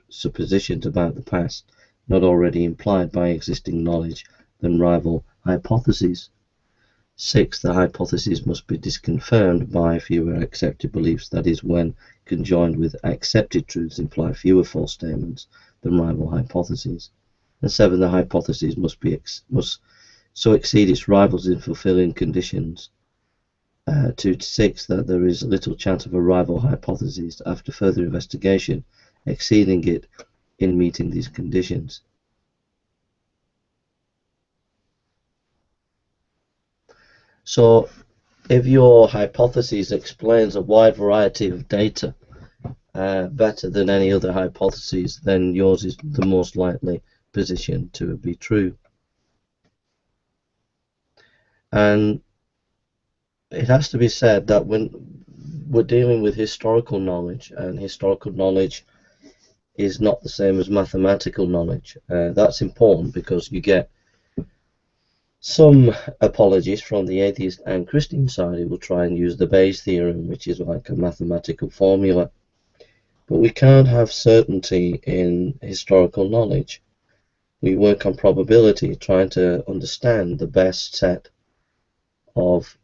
suppositions about the past, not already implied by existing knowledge, than rival hypotheses. 6. The hypothesis must be disconfirmed by fewer accepted beliefs, that is, when conjoined with accepted truths, imply fewer false statements than rival hypotheses. And 7. The hypothesis must so exceed its rivals in fulfilling conditions 2 to 6 that there is little chance of a rival hypothesis after further investigation exceeding it in meeting these conditions. So if your hypothesis explains a wide variety of data better than any other hypothesis, then yours is the most likely position to be true. And it has to be said that when we're dealing with historical knowledge, and historical knowledge is not the same as mathematical knowledge, that's important because you get some apologies from the atheist and Christian side who will try and use the Bayes theorem, which is like a mathematical formula. But we can't have certainty in historical knowledge. We work on probability, trying to understand the best set of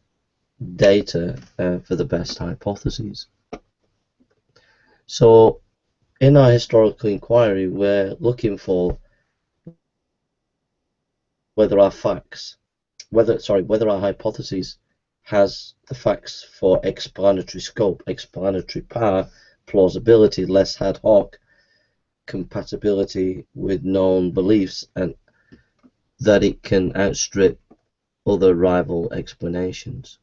data for the best hypotheses. So in our historical inquiry, we're looking for whether our facts, whether our hypotheses has the facts for explanatory scope, explanatory power, plausibility, less ad hoc, compatibility with known beliefs, and that it can outstrip other rival explanations.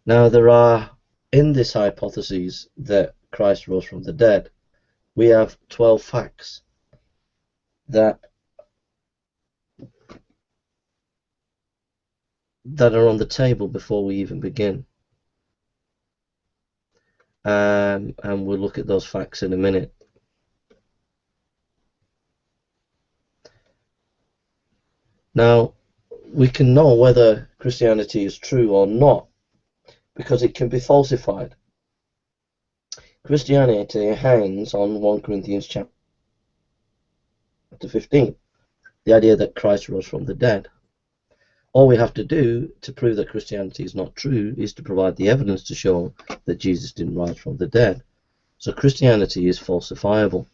Now, there are, in this hypothesis that Christ rose from the dead, we have 12 facts that are on the table before we even begin. And we'll look at those facts in a minute. Now, we can know whether Christianity is true or not because it can be falsified. Christianity hangs on 1 Corinthians chapter 15, the idea that Christ rose from the dead. All we have to do to prove that Christianity is not true is to provide the evidence to show that Jesus didn't rise from the dead. So Christianity is falsifiable.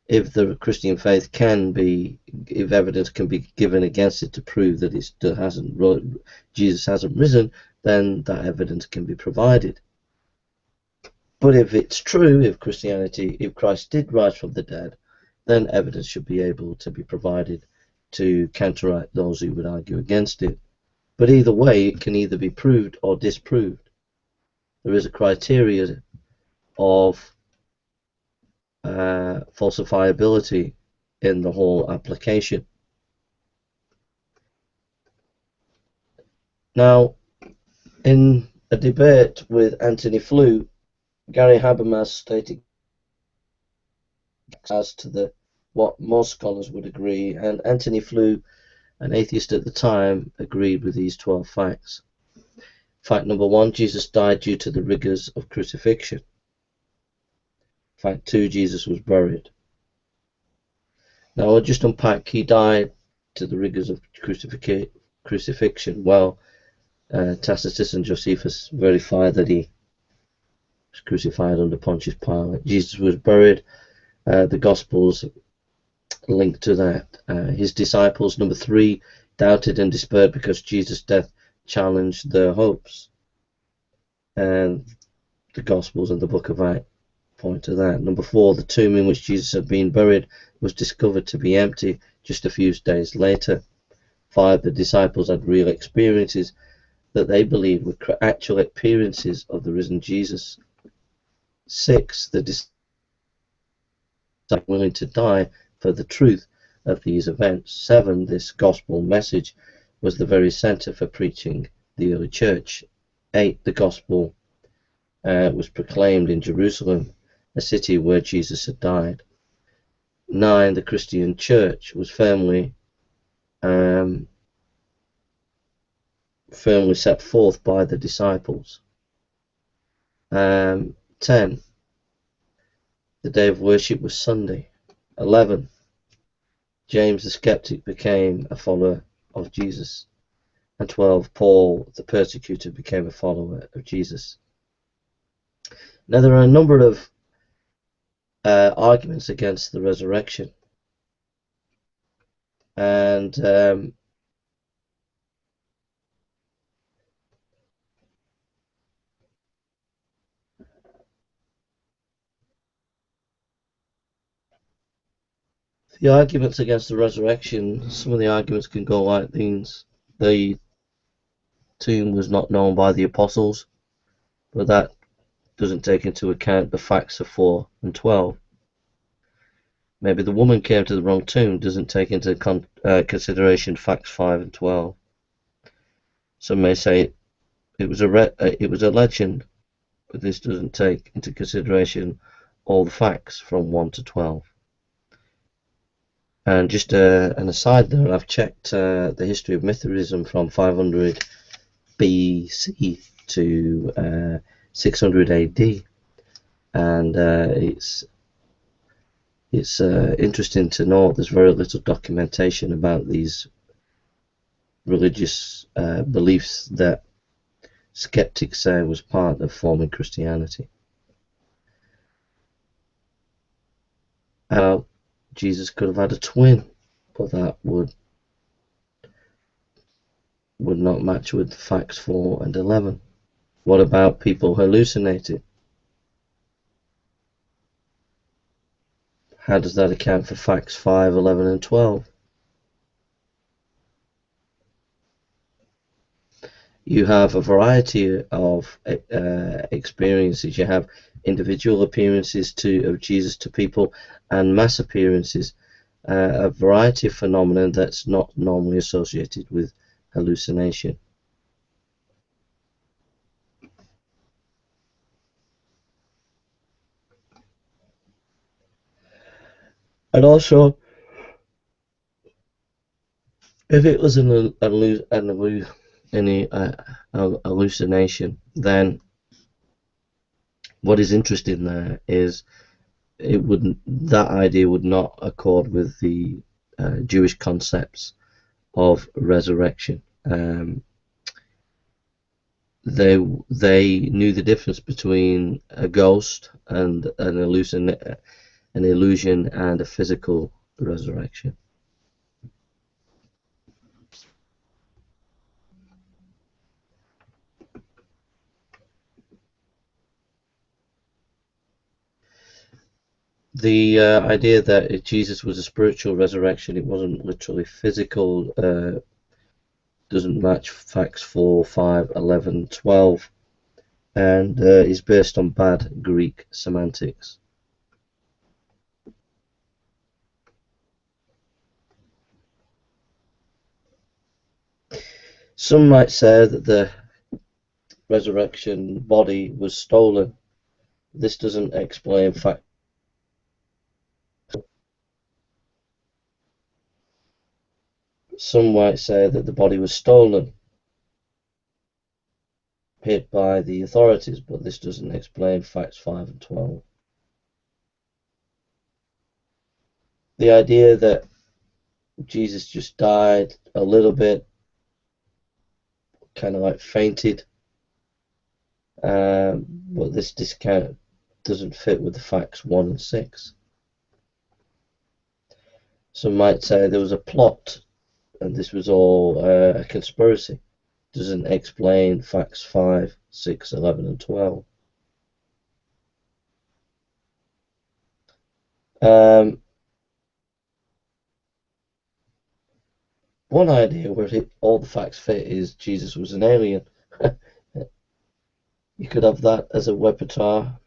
If the Christian faith if evidence can be given against it to prove that Jesus hasn't risen, then that evidence can be provided. But if it's true, if Christ did rise from the dead, then evidence should be able to be provided to counteract those who would argue against it. But either way, it can either be proved or disproved. There is a criteria of falsifiability in the whole application. Now, in a debate with Anthony Flew, Gary Habermas stated as to what most scholars would agree, and Anthony Flew, an atheist at the time, agreed with these 12 facts. Fact number 1, Jesus died due to the rigors of crucifixion. Fact 2, Jesus was buried. Now I'll just unpack. He died to the rigors of crucifixion. Well, Tacitus and Josephus verify that he was crucified under Pontius Pilate. Jesus was buried. The Gospels link to that. His disciples, number 3, doubted and despaired because Jesus' death challenged their hopes. And the Gospels and the Book of Acts point to that. Number 4, the tomb in which Jesus had been buried was discovered to be empty just a few days later. 5, the disciples had real experiences that they believed were actual appearances of the risen Jesus. 6, the disciples were willing to die for the truth of these events. 7, this gospel message was the very center for preaching the early church. 8, the gospel was proclaimed in Jerusalem, a city where Jesus had died. 9, the Christian church was firmly set forth by the disciples. 10, the day of worship was Sunday. 11, James the skeptic became a follower of Jesus. And 12, Paul the persecutor became a follower of Jesus. Now there are a number of arguments against the resurrection, and the arguments against the resurrection, some of the arguments can go like these. The tomb was not known by the apostles, but that doesn't take into account the facts of 4 and 12. Maybe the woman came to the wrong tomb doesn't take into consideration facts 5 and 12. Some may say it was a legend, but this doesn't take into consideration all the facts from 1 to 12. And just an aside there, I've checked the history of Mithraism from 500 BC to 600 AD, and it's interesting to note there's very little documentation about these religious beliefs that skeptics say was part of forming Christianity. Jesus could have had a twin, but that would would not match with facts 4 and 11. What about people hallucinating? How does that account for facts 5, 11, and 12? You have a variety of experiences. You have individual appearances of Jesus to people and mass appearances, a variety of phenomena that's not normally associated with hallucination. And also, if it was an hallucination, then what is interesting there is that idea would not accord with the Jewish concepts of resurrection. They knew the difference between a ghost and an illusion and a physical resurrection. The idea that Jesus was a spiritual resurrection, it wasn't literally physical, doesn't match facts 4, 5, 11, 12, and is based on bad Greek semantics. Some might say that the resurrection body was stolen. This doesn't explain fact. Some might say that the body was stolen, hid by the authorities, but this doesn't explain facts 5 and 12. The idea that Jesus just died a little bit, kind of like fainted, but this discount doesn't fit with the facts 1 and 6. Some might say there was a plot and this was all a conspiracy. Doesn't explain facts 5, 6, 11, and 12. One idea where all the facts fit is Jesus was an alien. You could have that as a repertoire.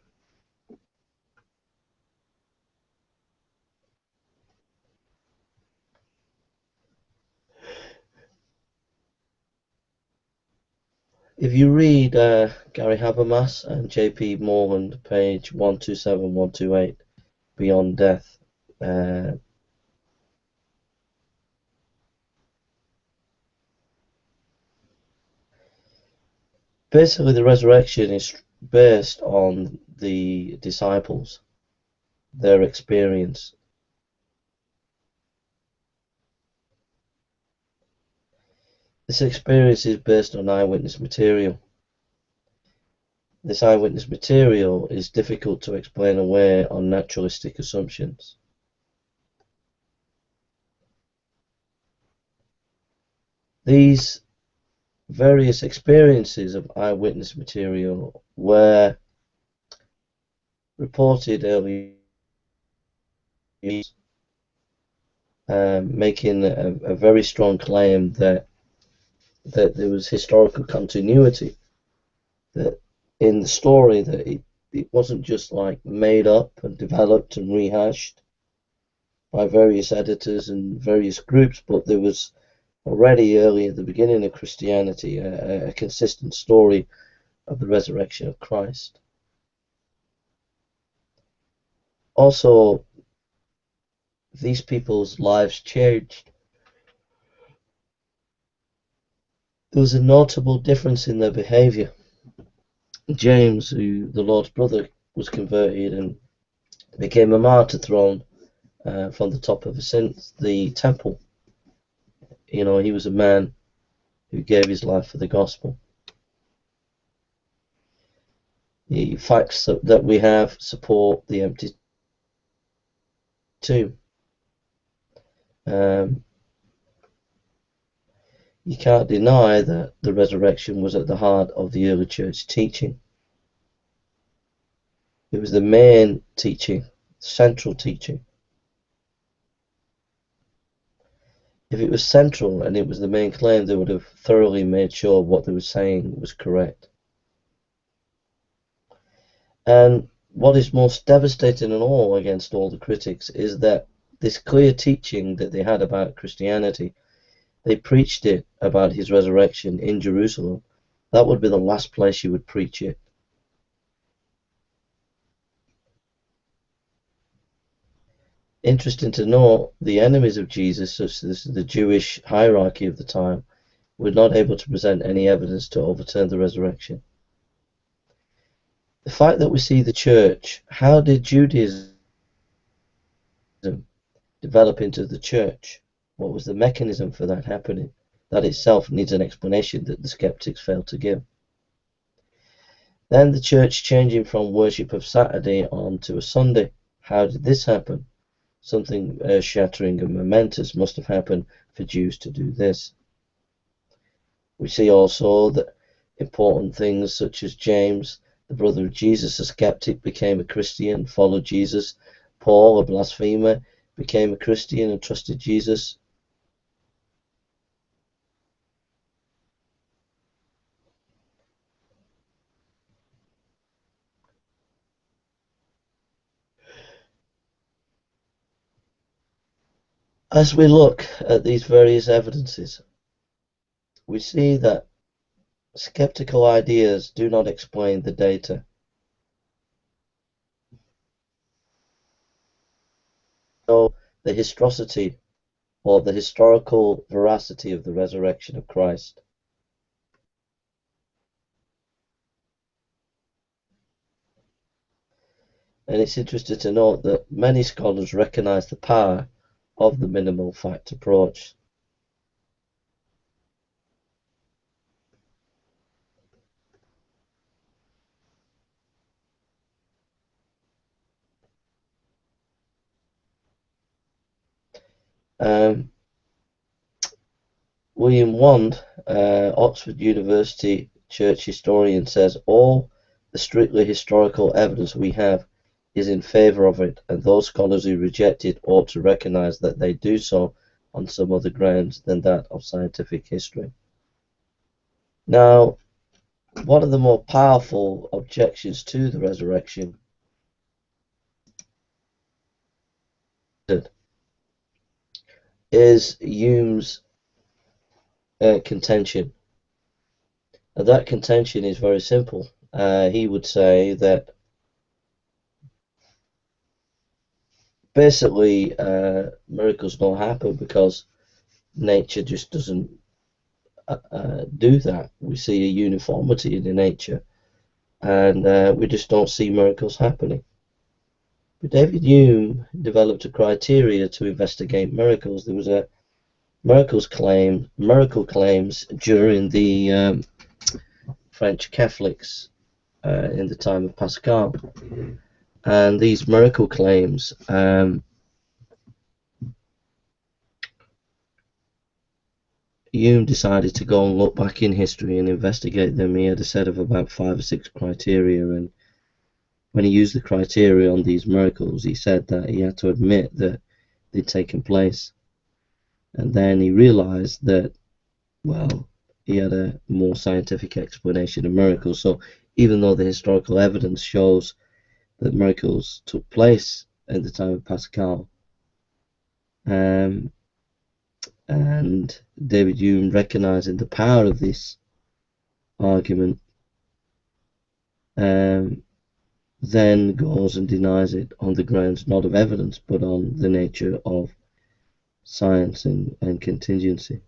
If you read Gary Habermas and J.P. Moreland, page 127, 128, Beyond Death, basically the resurrection is based on the disciples, their experience. This experience is based on eyewitness material. This eyewitness material is difficult to explain away on naturalistic assumptions. These various experiences of eyewitness material were reported early, making a very strong claim that there was historical continuity, that in the story that it wasn't just like made up and developed and rehashed by various editors and various groups, but there was already early at the beginning of Christianity a consistent story of the resurrection of Christ. Also, these people's lives changed. There was a notable difference in their behavior. James, who the Lord's brother, was converted and became a martyr thrown from the top of the temple. You know, he was a man who gave his life for the gospel. The facts that we have support the empty tomb. you can't deny that the resurrection was at the heart of the early church teaching. It was the main teaching, central teaching. If it was central and it was the main claim, they would have thoroughly made sure what they were saying was correct. And what is most devastating and all against all the critics is that this clear teaching that they had about Christianity, they preached it about his resurrection in Jerusalem. That would be the last place you would preach it. Interesting to note, the enemies of Jesus, such as the Jewish hierarchy of the time, were not able to present any evidence to overturn the resurrection. The fact that we see the church, how did Judaism develop into the church? What was the mechanism for that happening? That itself needs an explanation that the skeptics failed to give. Then the church changing from worship of Saturday on to a Sunday. How did this happen? Something earth-shattering and momentous must have happened for Jews to do this. We see also that important things such as James, the brother of Jesus, a skeptic, became a Christian, followed Jesus. Paul, a blasphemer, became a Christian and trusted Jesus. As we look at these various evidences, we see that skeptical ideas do not explain the data. So the historicity or the historical veracity of the resurrection of Christ. And it's interesting to note that many scholars recognize the power of the minimal fact approach. William Wand, Oxford University church historian, says all the strictly historical evidence we have is in favour of it, and those scholars who reject it ought to recognise that they do so on some other grounds than that of scientific history. Now, one of the more powerful objections to the resurrection is Hume's contention. And that contention is very simple. He would say that basically miracles don't happen because nature just doesn't do that. We see a uniformity in the nature, and we just don't see miracles happening. But David Hume developed a criteria to investigate miracles. There was a miracle claims during the French Catholics in the time of Pascal, and these miracle claims Hume decided to go and look back in history and investigate them. He had a set of about 5 or 6 criteria, and when he used the criteria on these miracles, he said that he had to admit that they'd taken place. And then he realized that, well, he had a more scientific explanation of miracles. So even though the historical evidence shows that miracles took place at the time of Pascal, and David Hume, recognizing the power of this argument, then goes and denies it on the grounds not of evidence but on the nature of science and contingency.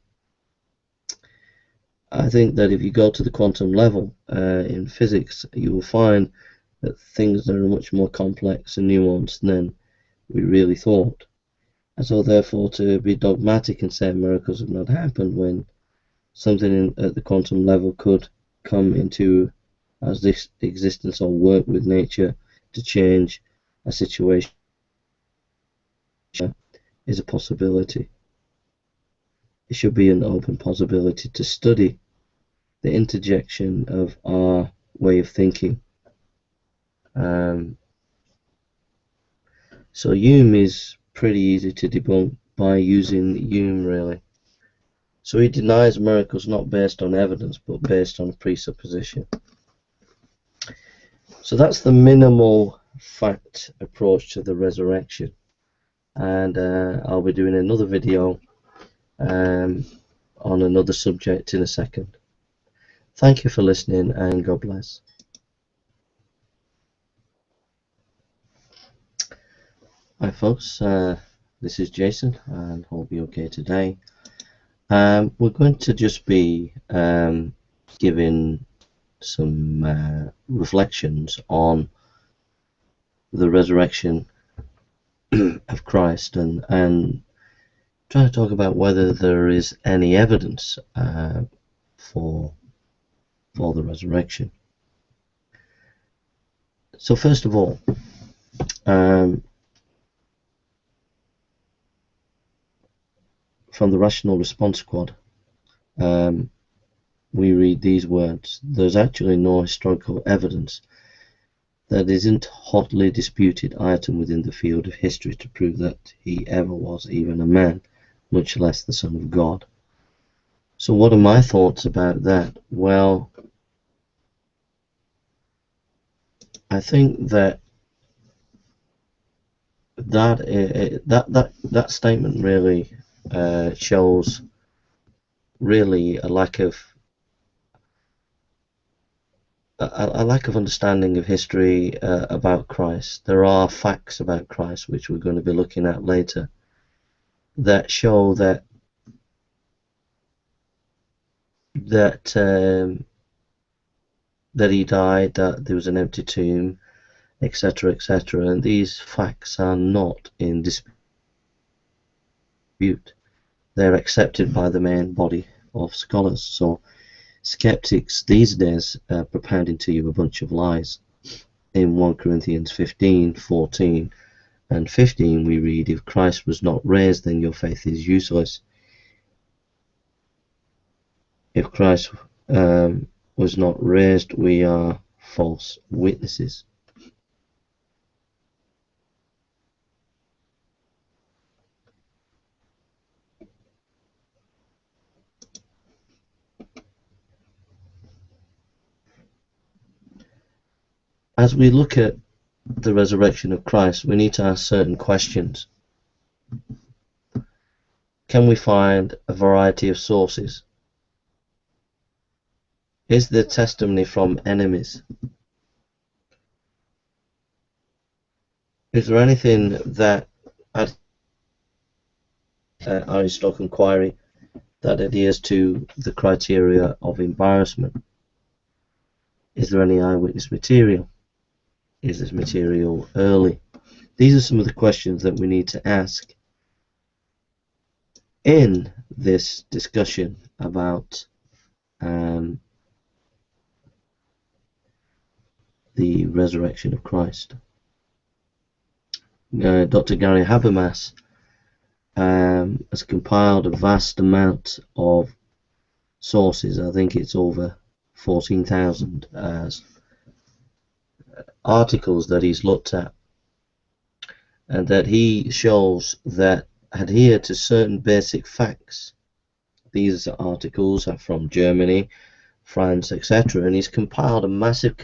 I think that if you go to the quantum level in physics, you will find that things are much more complex and nuanced than we really thought. And so therefore, to be dogmatic and say miracles have not happened when something at the quantum level could come into as this existence or work with nature to change a situation is a possibility. it should be an open possibility to study the interjection of our way of thinking. So Hume is pretty easy to debunk by using Hume, really. So he denies miracles not based on evidence, but based on presupposition. So that's the minimal fact approach to the resurrection. And I'll be doing another video on another subject in a second. Thank you for listening, and God bless. Hi folks, this is Jason, and hope you're okay today. We're going to just be giving some reflections on the resurrection of Christ, and trying to talk about whether there is any evidence for the resurrection. So first of all, from the Rational Response Squad, we read these words: there's actually no historical evidence that isn't hotly disputed item within the field of history to prove that he ever was even a man, much less the Son of God. So what are my thoughts about that? Well, I think that that statement really shows really a lack of understanding of history about Christ. There are facts about Christ, which we're going to be looking at later, that show that he died, that there was an empty tomb, etc., etc. And these facts are not in dispute. They're accepted by the main body of scholars. So skeptics these days are propounding to you a bunch of lies. In 1 Corinthians 15:14 and 15 we read, if Christ was not raised, then your faith is useless. If Christ was not raised, we are false witnesses. As we look at the resurrection of Christ, we need to ask certain questions. Can we find a variety of sources? Is there testimony from enemies? Is there anything that Aristotle inquiry that adheres to the criteria of embarrassment? Is there any eyewitness material? Is this material early? These are some of the questions that we need to ask in this discussion about the resurrection of Christ. Dr. Gary Habermas has compiled a vast amount of sources. I think it's over 14,000 articles that he's looked at, and that he shows that adhere to certain basic facts. These articles are from Germany, France, etc., and he's compiled a massive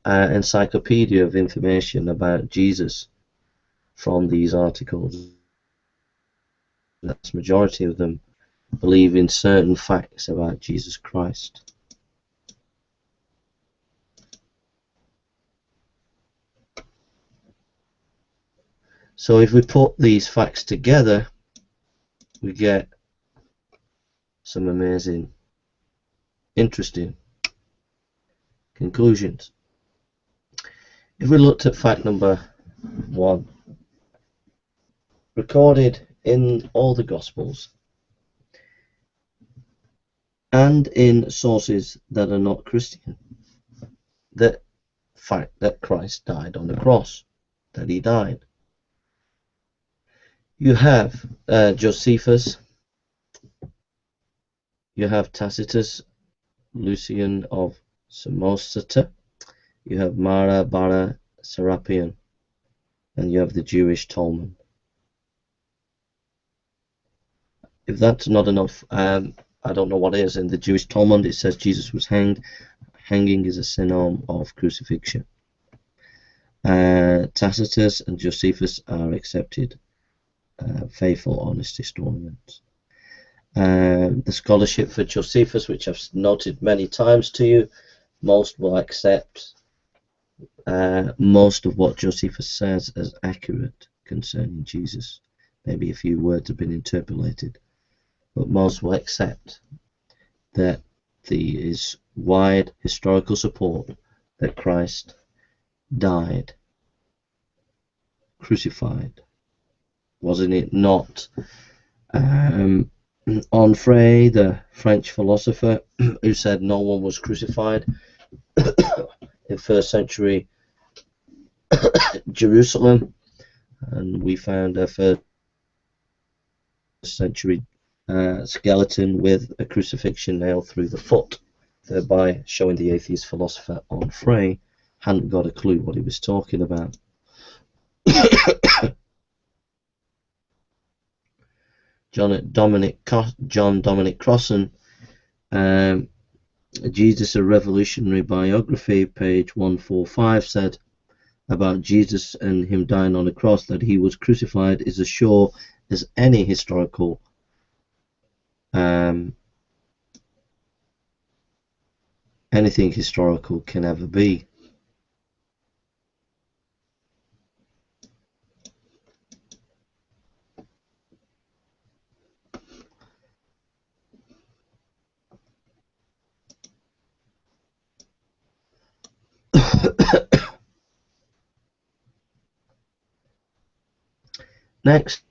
encyclopedia of information about Jesus from these articles. The majority of them believe in certain facts about Jesus Christ. So if we put these facts together, we get some amazing, interesting conclusions. If we looked at fact number 1, recorded in all the Gospels and in sources that are not Christian, the fact that Christ died on the cross, that he died. You have Josephus, You have Tacitus, Lucian of Samosata. You have Mara Bara Serapion, and you have the Jewish Talmud. If that's not enough, I don't know what is. In the Jewish Talmud, it says Jesus was hanged. Hanging is a synonym of crucifixion. Tacitus and Josephus are accepted faithful, honest historians. The scholarship for Josephus, which I've noted many times to you, most will accept most of what Josephus says as accurate concerning Jesus. Maybe a few words have been interpolated, but most will accept that there is wide historical support that Christ died, crucified. Wasn't it not Onfray, the French philosopher, who said no one was crucified in first century Jerusalem, and we found a first century skeleton with a crucifixion nailed through the foot, thereby showing the atheist philosopher Onfray hadn't got a clue what he was talking about. John Dominic Crossan, Jesus, a Revolutionary Biography, page 145, said about Jesus and him dying on a cross that he was crucified is as sure as any historical anything historical can ever be. Next,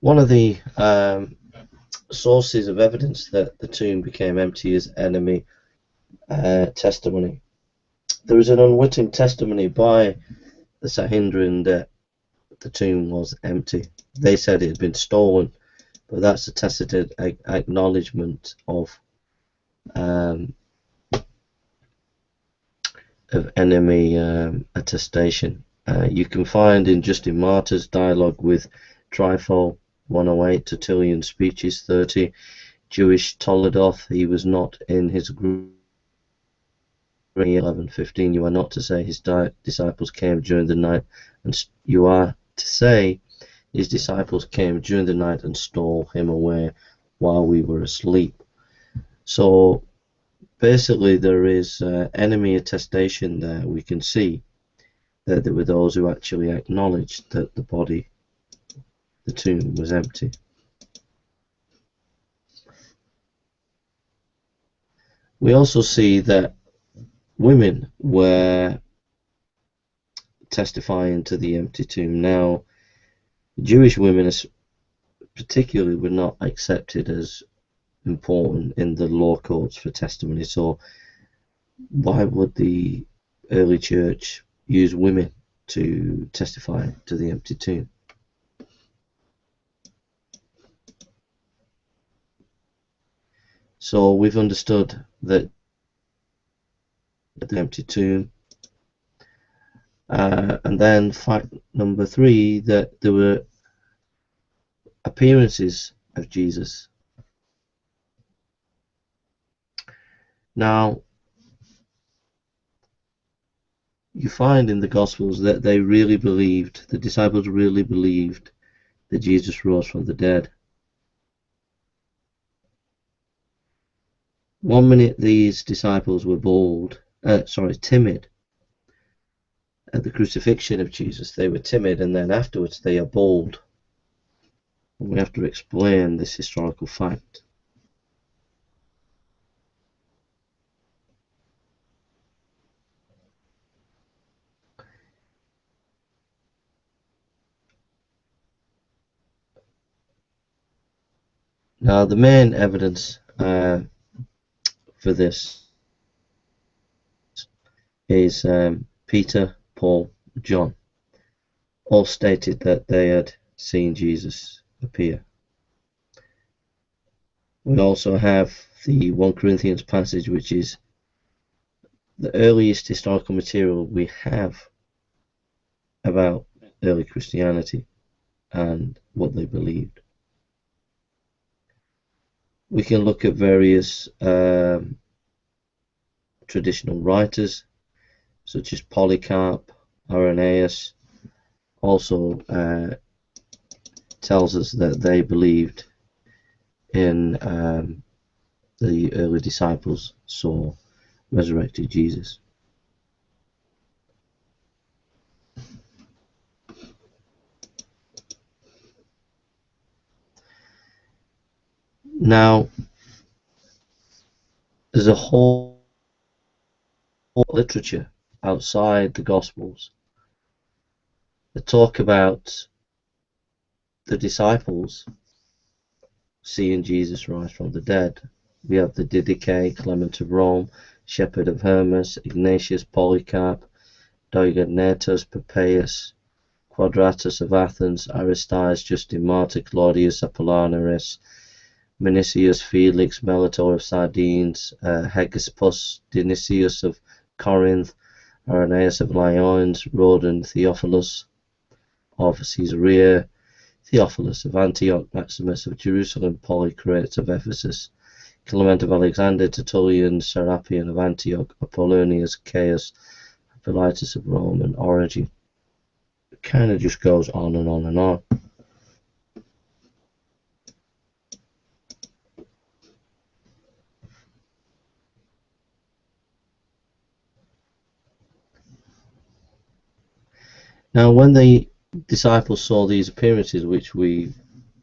one of the sources of evidence that the tomb became empty is enemy testimony. There is an unwitting testimony by the Sanhedrin that the tomb was empty. They said it had been stolen, but that's a tacit acknowledgement of enemy attestation. You can find in Justin Martyr's dialogue with Trypho 108, Tertullian Speeches 30, Jewish Toledoth, he was not in his group. 11:15, you are not to say his disciples came during the night, and you are to say his disciples came during the night and stole him away while we were asleep. So basically there is enemy attestation there. We can see that there were those who actually acknowledged that the body, the tomb, was empty. We also see that women were testifying to the empty tomb. Now, Jewish women particularly were not accepted as important in the law courts for testimony, so why would the early church use women to testify to the empty tomb? So we've understood that the empty tomb, and then fact number 3, that there were appearances of Jesus. Now, you find in the Gospels that they really believed, the disciples really believed that Jesus rose from the dead. One minute these disciples were timid at the crucifixion of Jesus. They were timid, and then afterwards they are bold. And we have to explain this historical fact. Now, the main evidence for this is Peter, Paul, John, all stated that they had seen Jesus appear. We also have the 1 Corinthians passage, which is the earliest historical material we have about early Christianity and what they believed. We can look at various traditional writers such as Polycarp, Irenaeus, also tells us that they believed in the early disciples saw resurrected Jesus. Now, there's a whole literature outside the Gospels that talk about the disciples seeing Jesus rise from the dead. We have the Didache, Clement of Rome, Shepherd of Hermas, Ignatius, Polycarp, Diognetus, Papias, Quadratus of Athens, Aristides, Justin Martyr, Claudius Apollinaris, Menicius, Felix, Melitor of Sardines, Hegesippus, Dionysius of Corinth, Irenaeus of Lyons, Rodan, Theophilus of Caesarea, Theophilus of Antioch, Maximus of Jerusalem, Polycrates of Ephesus, Clement of Alexander, Tertullian, Serapion of Antioch, Apollonius, Caius, Philetus of Rome, and Origen. It kind of just goes on and on and on. Now, when the disciples saw these appearances, which we've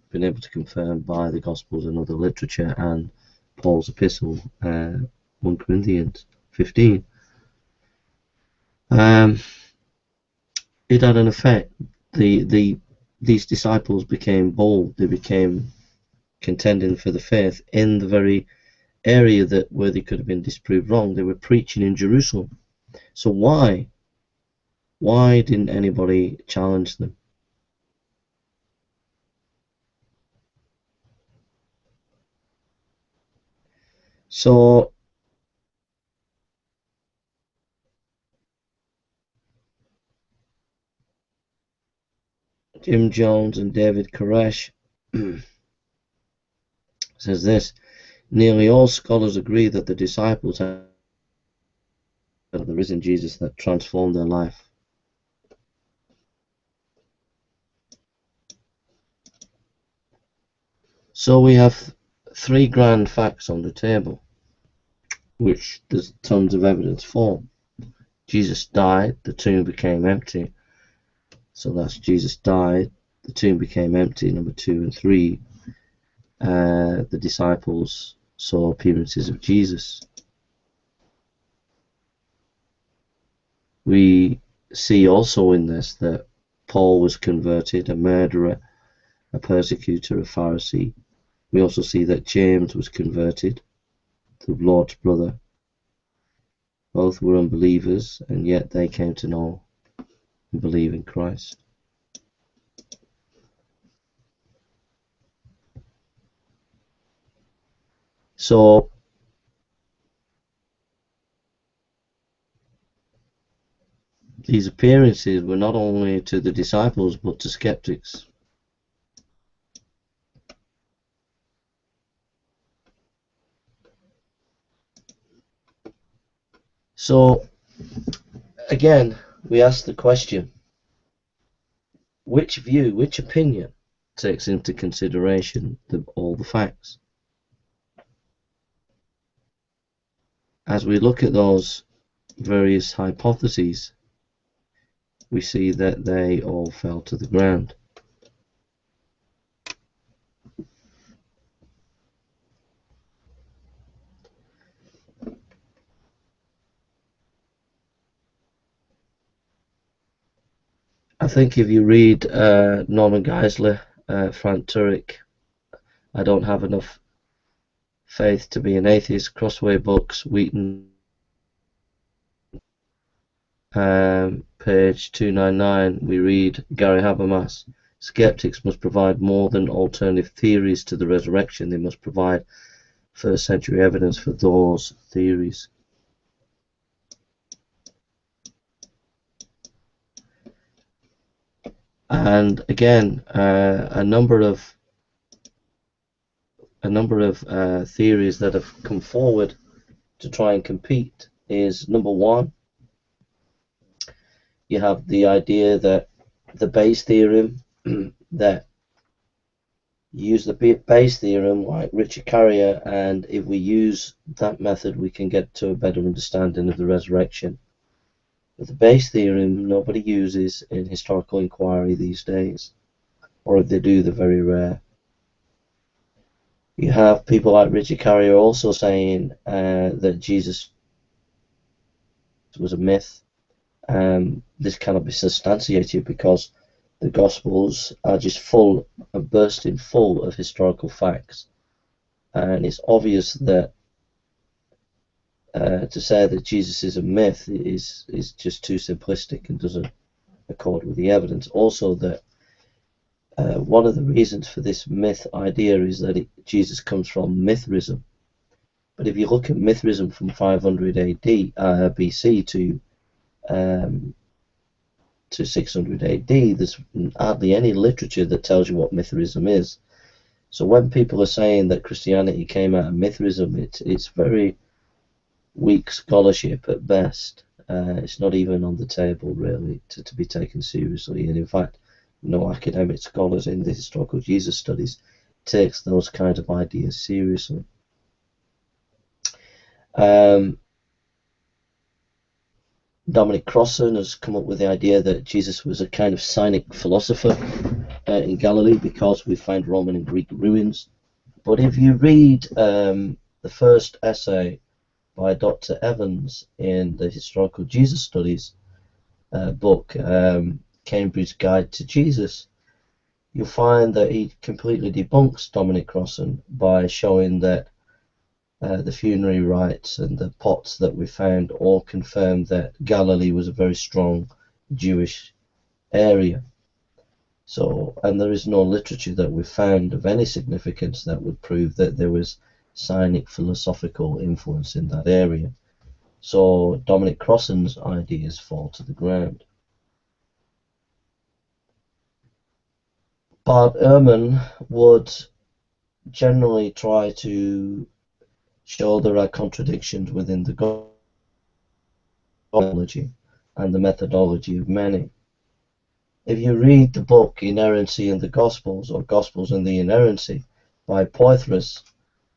been able to confirm by the Gospels and other literature and Paul's epistle, 1 Corinthians 15, it had an effect. These disciples became bold. They became contending for the faith in the very area where they could have been disproved wrong. They were preaching in Jerusalem. So why didn't anybody challenge them? So Jim Jones and David Koresh says this: nearly all scholars agree that the disciples had the risen Jesus that transformed their life. So we have three grand facts on the table, which there's tons of evidence for. Jesus died, the tomb became empty. So that's Jesus died, the tomb became empty, number 2 and 3. The disciples saw appearances of Jesus. We see also in this that Paul was converted, a murderer, a persecutor, a Pharisee. We also see that James was converted, the Lord's brother. Both were unbelievers, and yet they came to know and believe in Christ. So these appearances were not only to the disciples but to skeptics. So again, we ask the question, which view, which opinion takes into consideration all the facts? As we look at those various hypotheses, we see that they all fell to the ground. I think if you read Norman Geisler, Frank Turek, I don't have enough faith to be an atheist. Crossway Books, Wheaton, page 299, we read Gary Habermas. Skeptics must provide more than alternative theories to the resurrection. They must provide first century evidence for those theories. And again, a number of theories that have come forward to try and compete is, number one, you have the idea that the Bayes theorem, that you use the Bayes theorem like Richard Carrier, and if we use that method we can get to a better understanding of the resurrection. But the Bayes theorem nobody uses in historical inquiry these days, or if they do, they're very rare. You have people like Richard Carrier also saying that Jesus was a myth. This cannot be substantiated because the Gospels are just full and bursting full of historical facts, and it's obvious that to say that Jesus is a myth is just too simplistic and doesn't accord with the evidence. Also, that one of the reasons for this myth idea is that Jesus comes from Mithraism. But if you look at Mithraism from 500 AD BC to 600 AD, there's hardly any literature that tells you what Mithraism is. So when people are saying that Christianity came out of Mithraism, it's very weak scholarship at best. It's not even on the table really to be taken seriously, and in fact no academic scholars in the historical Jesus studies takes those kind of ideas seriously. Dominic Crossan has come up with the idea that Jesus was a kind of Cynic philosopher in Galilee because we find Roman and Greek ruins. But if you read the first essay by Dr. Evans in the Historical Jesus Studies book, Cambridge Guide to Jesus, you'll find that he completely debunks Dominic Crossan by showing that the funerary rites and the pots that we found all confirm that Galilee was a very strong Jewish area. So, and there is no literature that we found of any significance that would prove that there was Cynic philosophical influence in that area. So Dominic Crossan's ideas fall to the ground. Bart Ehrman would generally try to show there are contradictions within the gospelology and the methodology of many. If you read the book Inerrancy in the Gospels, or Gospels and the Inerrancy by Poythress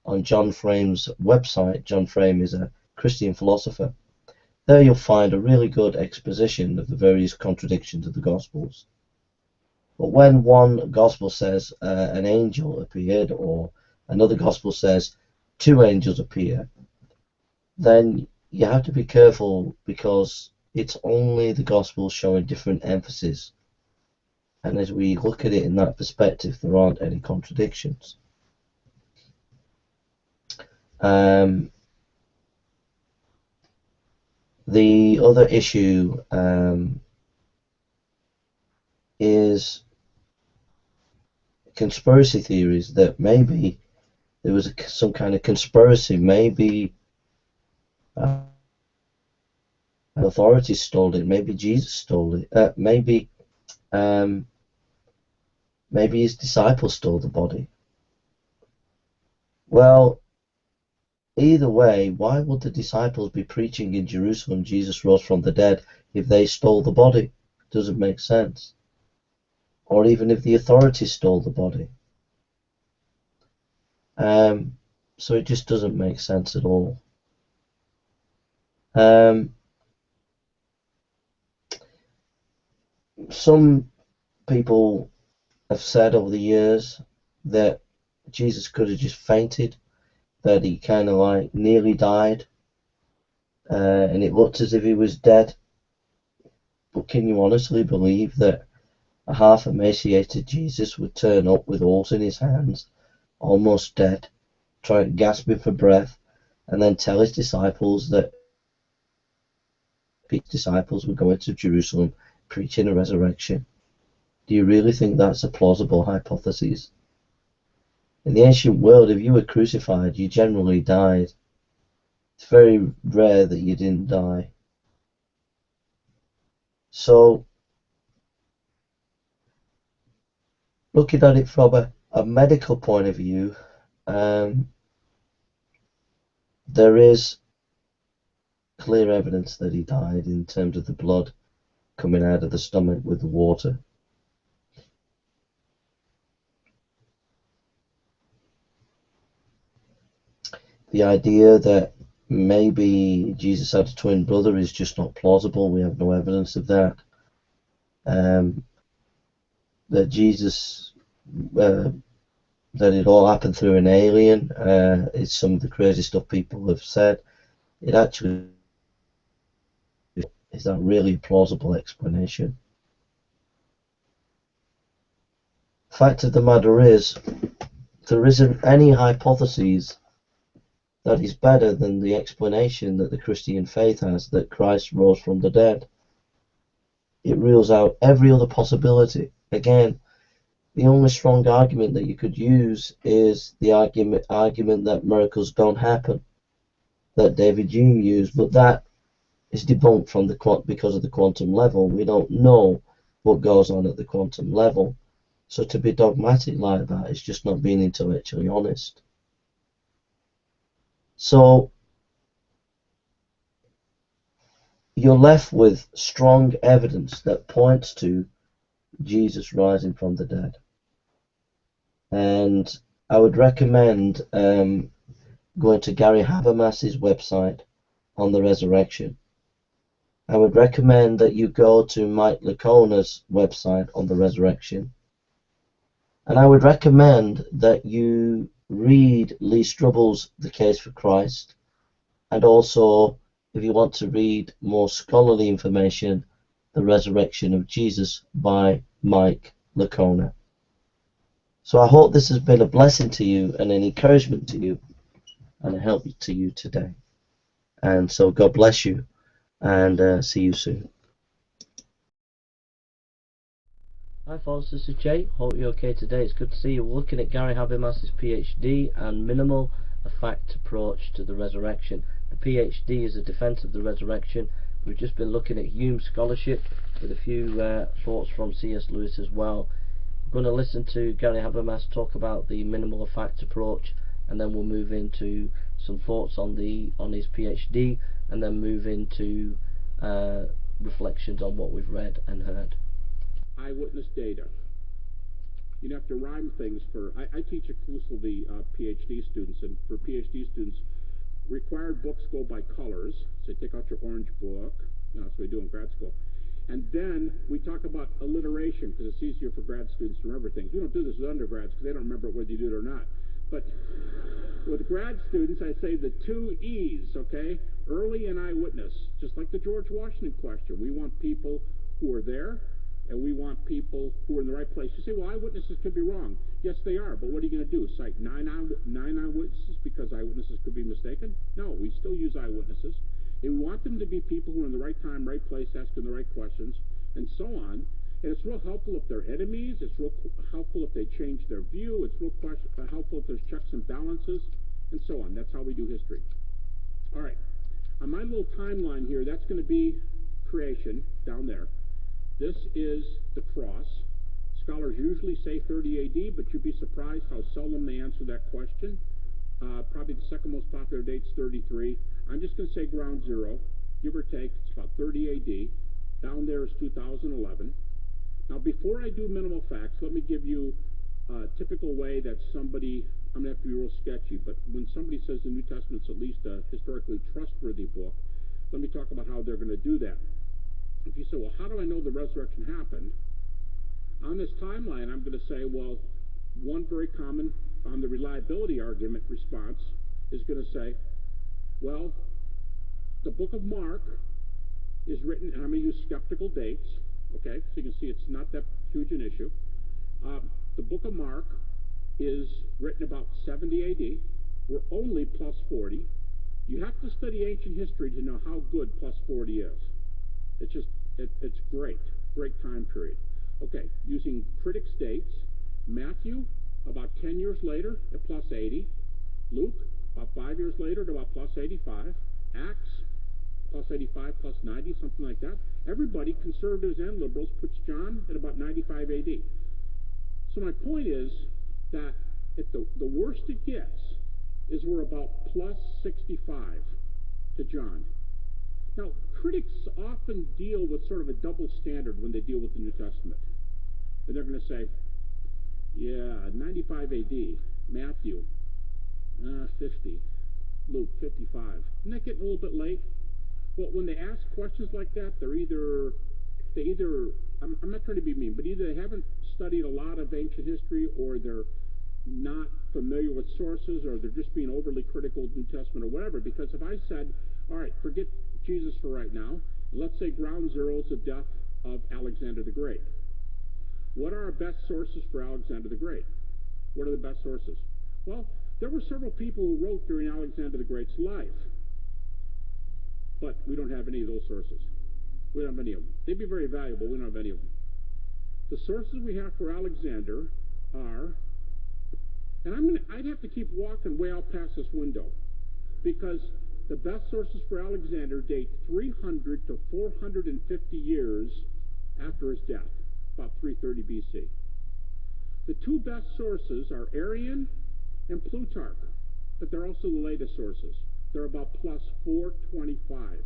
on John Frame's website, John Frame is a Christian philosopher, there you'll find a really good exposition of the various contradictions of the Gospels. But when one Gospel says an angel appeared, or another Gospel says two angels appear, then you have to be careful because it's only the Gospel showing different emphasis. And as we look at it in that perspective, there aren't any contradictions. The other issue is conspiracy theories, that maybe there was some kind of conspiracy, maybe authorities stole it, maybe Jesus stole it, maybe his disciples stole the body. Well, either way, why would the disciples be preaching in Jerusalem Jesus rose from the dead if they stole the body? Doesn't make sense. Or even if the authorities stole the body. So it just doesn't make sense at all. Some people have said over the years that Jesus could have just fainted, that he kind of like nearly died, and it looked as if he was dead. But can you honestly believe that a half emaciated Jesus would turn up with holes in his hands almost dead, gasping for breath, and then tell his disciples that his disciples were going to Jerusalem preaching a resurrection. Do you really think that's a plausible hypothesis? In the ancient world, if you were crucified, you generally died. It's very rare that you didn't die. So, looking at it from a medical point of view, there is clear evidence that he died in terms of the blood coming out of the stomach with the water. The idea that maybe Jesus had a twin brother is just not plausible. We have no evidence of that. That Jesus, that it all happened through an alien, is some of the crazy stuff people have said. It actually is that really a plausible explanation? Fact of the matter is, there isn't any hypothesis that is better than the explanation that the Christian faith has, that Christ rose from the dead. It rules out every other possibility. Again, the only strong argument that you could use is the argument that miracles don't happen, that David Hume used, but that is debunked from because of the quantum level. We don't know what goes on at the quantum level. So to be dogmatic like that is just not being intellectually honest. So you're left with strong evidence that points to Jesus rising from the dead. And I would recommend going to Gary Habermas's website on the resurrection. I would recommend that you go to Mike Lacona's website on the resurrection. And I would recommend that you read Lee Strubble's The Case for Christ, and also, if you want to read more scholarly information, The Resurrection of Jesus by Mike Lacona. So I hope this has been a blessing to you and an encouragement to you and a help to you today. And so God bless you, and see you soon. Hi folks, this is Jay. Hope you're okay today. It's good to see you. We're looking at Gary Habermas's PhD and Minimal, a Fact Approach to the Resurrection. The PhD is a defense of the resurrection. We've just been looking at Hume scholarship with a few thoughts from C.S. Lewis as well. We're going to listen to Gary Habermas talk about the Minimal, a Fact Approach, and then we'll move into some thoughts on his PhD, and then move into reflections on what we've read and heard. Eyewitness data. You have to rhyme things for, I teach exclusively PhD students, and for PhD students, required books go by colors. So you take out your orange book, that's what we do in grad school. And then we talk about alliteration, because it's easier for grad students to remember things. We don't do this with undergrads, because they don't remember whether you do it or not. But with grad students, I say the 2 E's, okay? Early and eyewitness, just like the George Washington question. We want people who are there, and we want people who are in the right place. You say, well, eyewitnesses could be wrong. Yes, they are, but what are you going to do? Cite nine eyewitnesses because eyewitnesses could be mistaken? No, we still use eyewitnesses. And we want them to be people who are in the right time, right place, asking the right questions, and so on. And it's real helpful if they're enemies. It's real helpful if they change their view. It's real helpful if there's checks and balances, and so on. That's how we do history. All right. On my little timeline here, that's going to be creation down there. This is the cross. Scholars usually say 30 AD, but you'd be surprised how seldom they answer that question. Probably the second most popular date's 33. I'm just going to say ground zero, give or take. It's about 30 AD. Down there is 2011. Now, before I do minimal facts, let me give you a typical way that somebody, I'm going to have to be real sketchy, but when somebody says the New Testament's at least a historically trustworthy book, let me talk about how they're going to do that. If you say, well, how do I know the resurrection happened? On this timeline, I'm going to say, well, one very common on the reliability argument response is going to say, well, the book of Mark is written, and I'm going to use skeptical dates, okay, so you can see it's not that huge an issue. The book of Mark is written about 70 AD. We're only plus 40. You have to study ancient history to know how good plus 40 is. It's just, it's great time period. Okay, using critics' dates, Matthew, about 10 years later at plus 80. Luke, about 5 years later at about plus 85. Acts, plus 85, plus 90, something like that. Everybody, conservatives and liberals, puts John at about 95 AD. So my point is that at the worst it gets is we're about plus 65 to John. Now, critics often deal with sort of a double standard when they deal with the New Testament. And they're going to say, yeah, 95 AD, Matthew, 50, Luke, 55. Isn't that getting a little bit late? Well, when they ask questions like that, I'm not trying to be mean, but either they haven't studied a lot of ancient history, or they're not familiar with sources, or they're just being overly critical of the New Testament, or whatever. Because if I said, all right, forget Jesus for right now, and let's say ground zero is the death of Alexander the Great. What are our best sources for Alexander the Great? What are the best sources? Well, there were several people who wrote during Alexander the Great's life, but we don't have any of those sources. We don't have any of them. They'd be very valuable. We don't have any of them. The sources we have for Alexander are, and I'd have to keep walking way out past this window, because the best sources for Alexander date 300 to 450 years after his death, about 330 BC. The two best sources are Arrian and Plutarch, but they're also the latest sources. They're about plus 425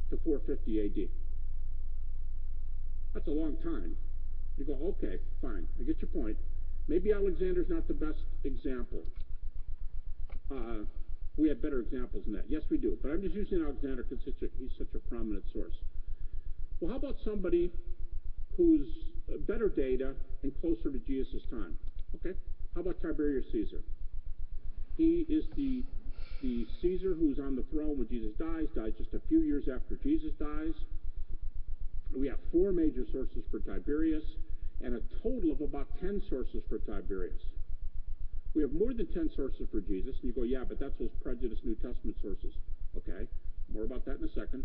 to 450 AD. That's a long time. You go, okay, fine, I get your point. Maybe Alexander's not the best example. We have better examples than that. Yes, we do. But I'm just using Alexander because he's such a prominent source. Well, how about somebody who's better data and closer to Jesus' time? Okay. How about Tiberius Caesar? He is the Caesar who's on the throne when Jesus dies just a few years after Jesus dies. We have 4 major sources for Tiberius, and a total of about 10 sources for Tiberius. We have more than 10 sources for Jesus, and you go, yeah, but that's those prejudiced New Testament sources. Okay, more about that in a second.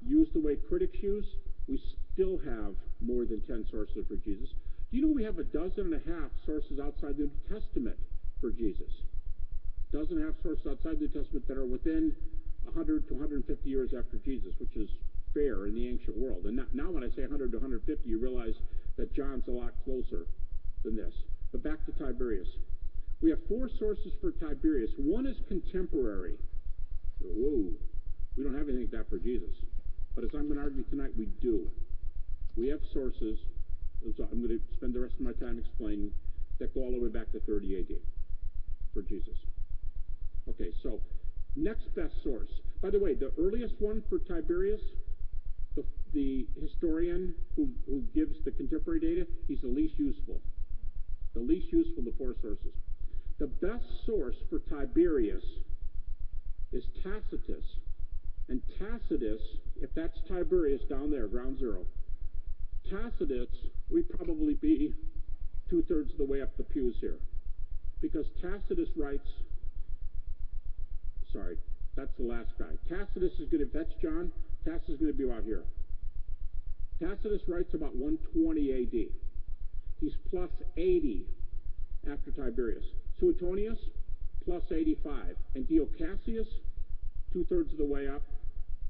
Used the way critics use, we still have more than 10 sources for Jesus. Do you know we have 12.5 sources outside the New Testament for Jesus? 12.5 sources outside the New Testament that are within 100 to 150 years after Jesus, which is fair in the ancient world. And now when I say 100 to 150, you realize that John's a lot closer than this. But back to Tiberius. We have 4 sources for Tiberius. One is contemporary. Whoa, we don't have anything like that for Jesus. But as I'm going to argue tonight, we do. We have sources, I'm going to spend the rest of my time explaining, that go all the way back to 30 AD for Jesus. Okay, so next best source. By the way, the earliest one for Tiberius, the historian who gives the contemporary data, he's the least useful. The least useful of the 4 sources. The best source for Tiberius is Tacitus. And Tacitus, if that's Tiberius down there, ground zero, Tacitus, we'd probably be 2/3 of the way up the pews here. Because Tacitus writes, sorry, that's the last guy. Tacitus is going to, if that's John, Tacitus is going to be about here. Tacitus writes about 120 AD. He's plus 80 after Tiberius. Suetonius, plus 85. And Dio Cassius, 2/3 of the way up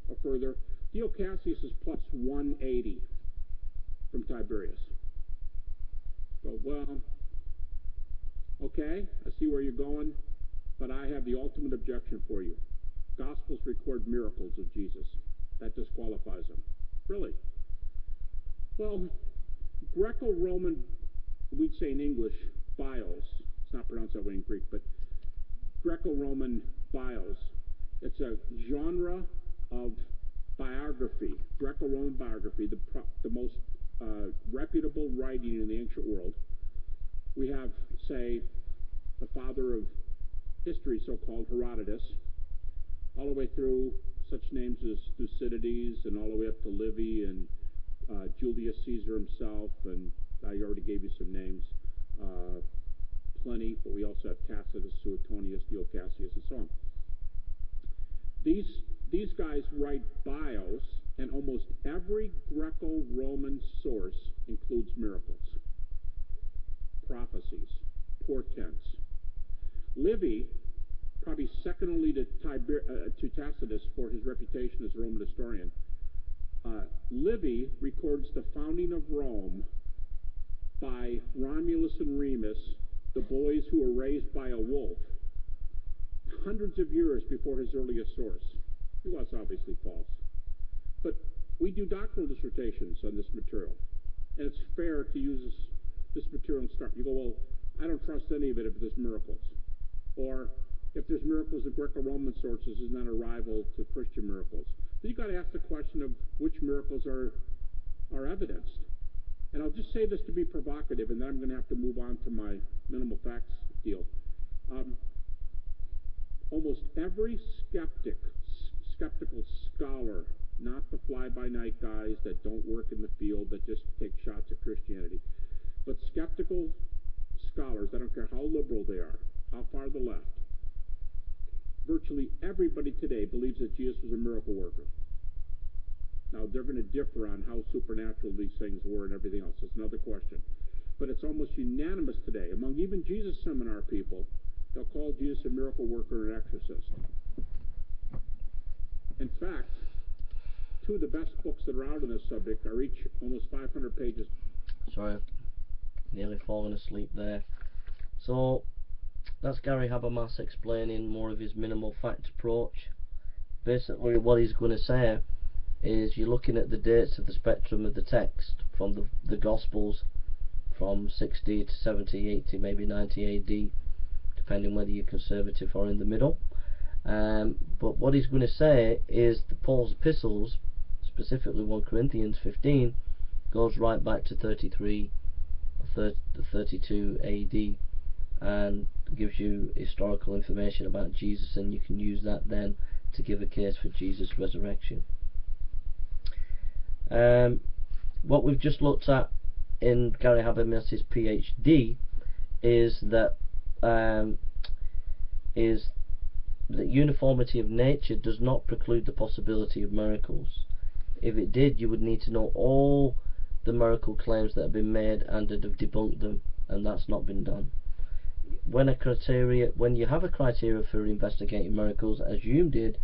or further. Dio Cassius is plus 180 from Tiberius. So, well, okay, I see where you're going, but I have the ultimate objection for you. Gospels record miracles of Jesus. That disqualifies them. Really? Well, Greco-Roman, we'd say in English, bios. It's not pronounced that way in Greek, but Greco-Roman bios. It's a genre of biography, Greco-Roman biography, the most reputable writing in the ancient world. We have, say, the father of history, so-called Herodotus, all the way through such names as Thucydides, and all the way up to Livy and Julius Caesar himself, and I already gave you some names, Pliny, but we also have Tacitus, Suetonius, Dio Cassius, and so on. These guys write bios, and almost every Greco-Roman source includes miracles, prophecies, portents. Livy, probably second only to Tacitus for his reputation as a Roman historian, Livy records the founding of Rome by Romulus and Remus, the boys who were raised by a wolf, hundreds of years before his earliest source. It was obviously false. But we do doctoral dissertations on this material, and it's fair to use this material and start. You go, well, I don't trust any of it if there's miracles. Or if there's miracles in Greco-Roman sources, isn't that a rival to Christian miracles? Then you've got to ask the question of which miracles are evidenced. And I'll just say this to be provocative, and then I'm going to have to move on to my minimal facts deal. Almost every skeptical scholar, not the fly-by-night guys that don't work in the field, that just take shots at Christianity, but skeptical scholars, I don't care how liberal they are, how far to the left, virtually everybody today believes that Jesus was a miracle worker. Now, they're going to differ on how supernatural these things were and everything else. That's another question. But it's almost unanimous today. Among even Jesus seminar people, they'll call Jesus a miracle worker and an exorcist. In fact, two of the best books that are out on this subject are each almost 500 pages. Sorry, I've nearly fallen asleep there. So, that's Gary Habermas explaining more of his minimal fact approach. Basically, what he's going to say is you're looking at the dates of the spectrum of the text from the Gospels from 60 to 70, 80, maybe 90 AD, depending whether you're conservative or in the middle. But what he's going to say is that Paul's epistles, specifically 1 Corinthians 15, goes right back to 33 or 32 AD and gives you historical information about Jesus, and you can use that then to give a case for Jesus' resurrection. What we've just looked at in Gary Habermas's PhD is that uniformity of nature does not preclude the possibility of miracles. If it did, you would need to know all the miracle claims that have been made and have debunked them, and that's not been done. When you have a criteria for investigating miracles, as Hume did,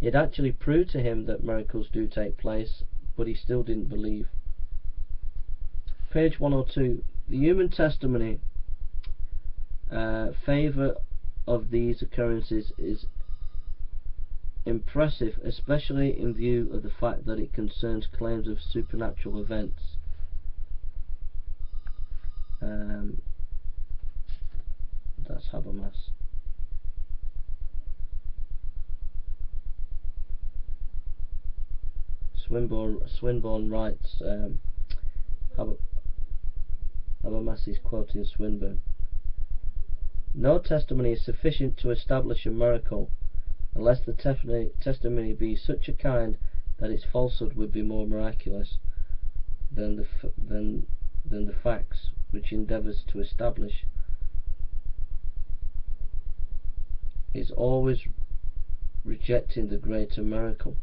it actually proved to him that miracles do take place, but he still didn't believe. Page 102. The human testimony favour of these occurrences is impressive, especially in view of the fact that it concerns claims of supernatural events. That's Habermas. Swinburne writes, Habermas is quoting Swinburne. No testimony is sufficient to establish a miracle unless the testimony be such a kind that its falsehood would be more miraculous than the facts which endeavours to establish. Is always rejecting the greater miracle.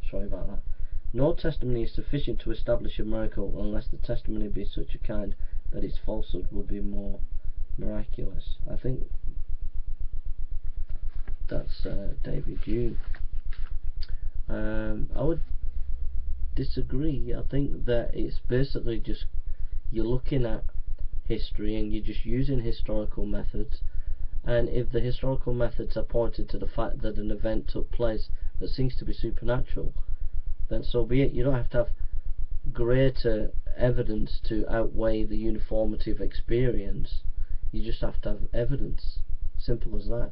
Sorry about that. No testimony is sufficient to establish a miracle unless the testimony be such a kind that its falsehood would be more miraculous. I think that's David Hume. I would disagree. I think that it's basically just you're looking at history and you're just using historical methods, and if the historical methods are pointed to the fact that an event took place that seems to be supernatural, then so be it. You don't have to have greater evidence to outweigh the uniformity of experience. You just have to have evidence. Simple as that.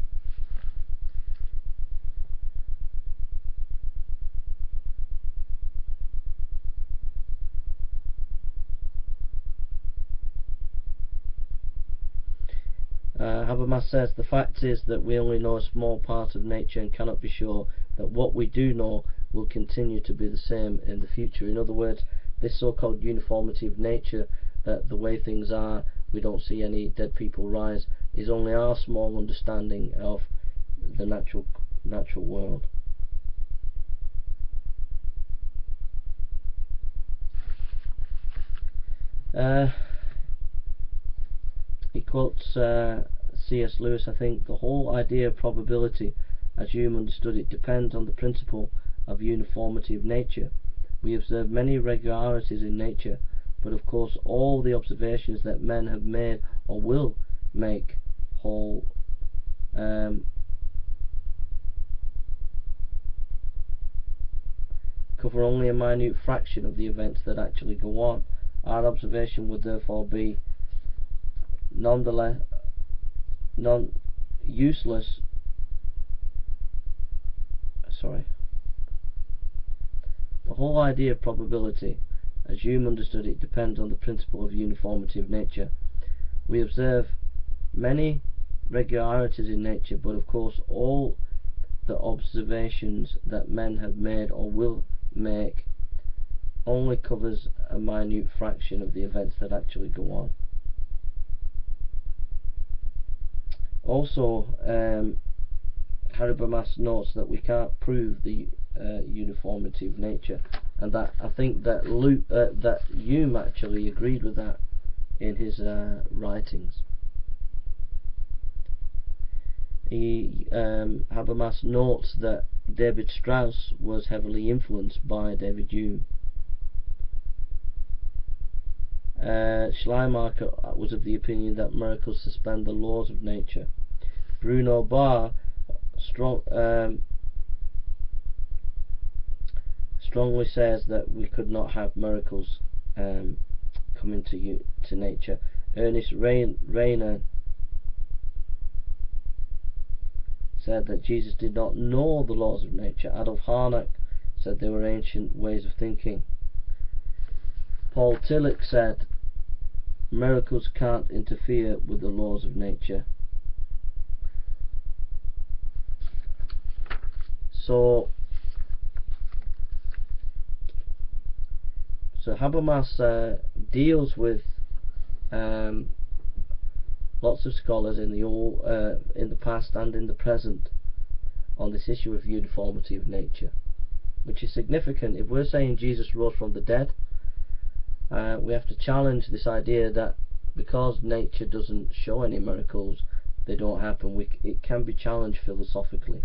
Habermas says, the fact is that we only know a small part of nature and cannot be sure that what we do know will continue to be the same in the future. In other words, this so-called uniformity of nature, that the way things are we don't see any dead people rise, is only our small understanding of the natural world. He quotes C.S. Lewis, I think: the whole idea of probability, as Hume understood it, depends on the principle of uniformity of nature. We observe many regularities in nature, but of course all the observations that men have made or will make cover only a minute fraction of the events that actually go on. Our observation would therefore be useless. The whole idea of probability, as Hume understood it, depends on the principle of uniformity of nature. We observe many regularities in nature, but of course all the observations that men have made or will make only covers a minute fraction of the events that actually go on. Also, Habermas notes that we can't prove the uniformity of nature, and that I think that that Hume actually agreed with that in his writings. Habermas notes that David Strauss was heavily influenced by David Hume. Schleiermacher was of the opinion that miracles suspend the laws of nature. Bruno Barr strongly says that we could not have miracles coming to nature. Ernest Renan said that Jesus did not know the laws of nature. Adolf Harnack said they were ancient ways of thinking. Paul Tillich said miracles can't interfere with the laws of nature. So Habermas deals with lots of scholars in the past and in the present on this issue of uniformity of nature, which is significant. If we're saying Jesus rose from the dead, we have to challenge this idea that because nature doesn't show any miracles, they don't happen. It can be challenged philosophically.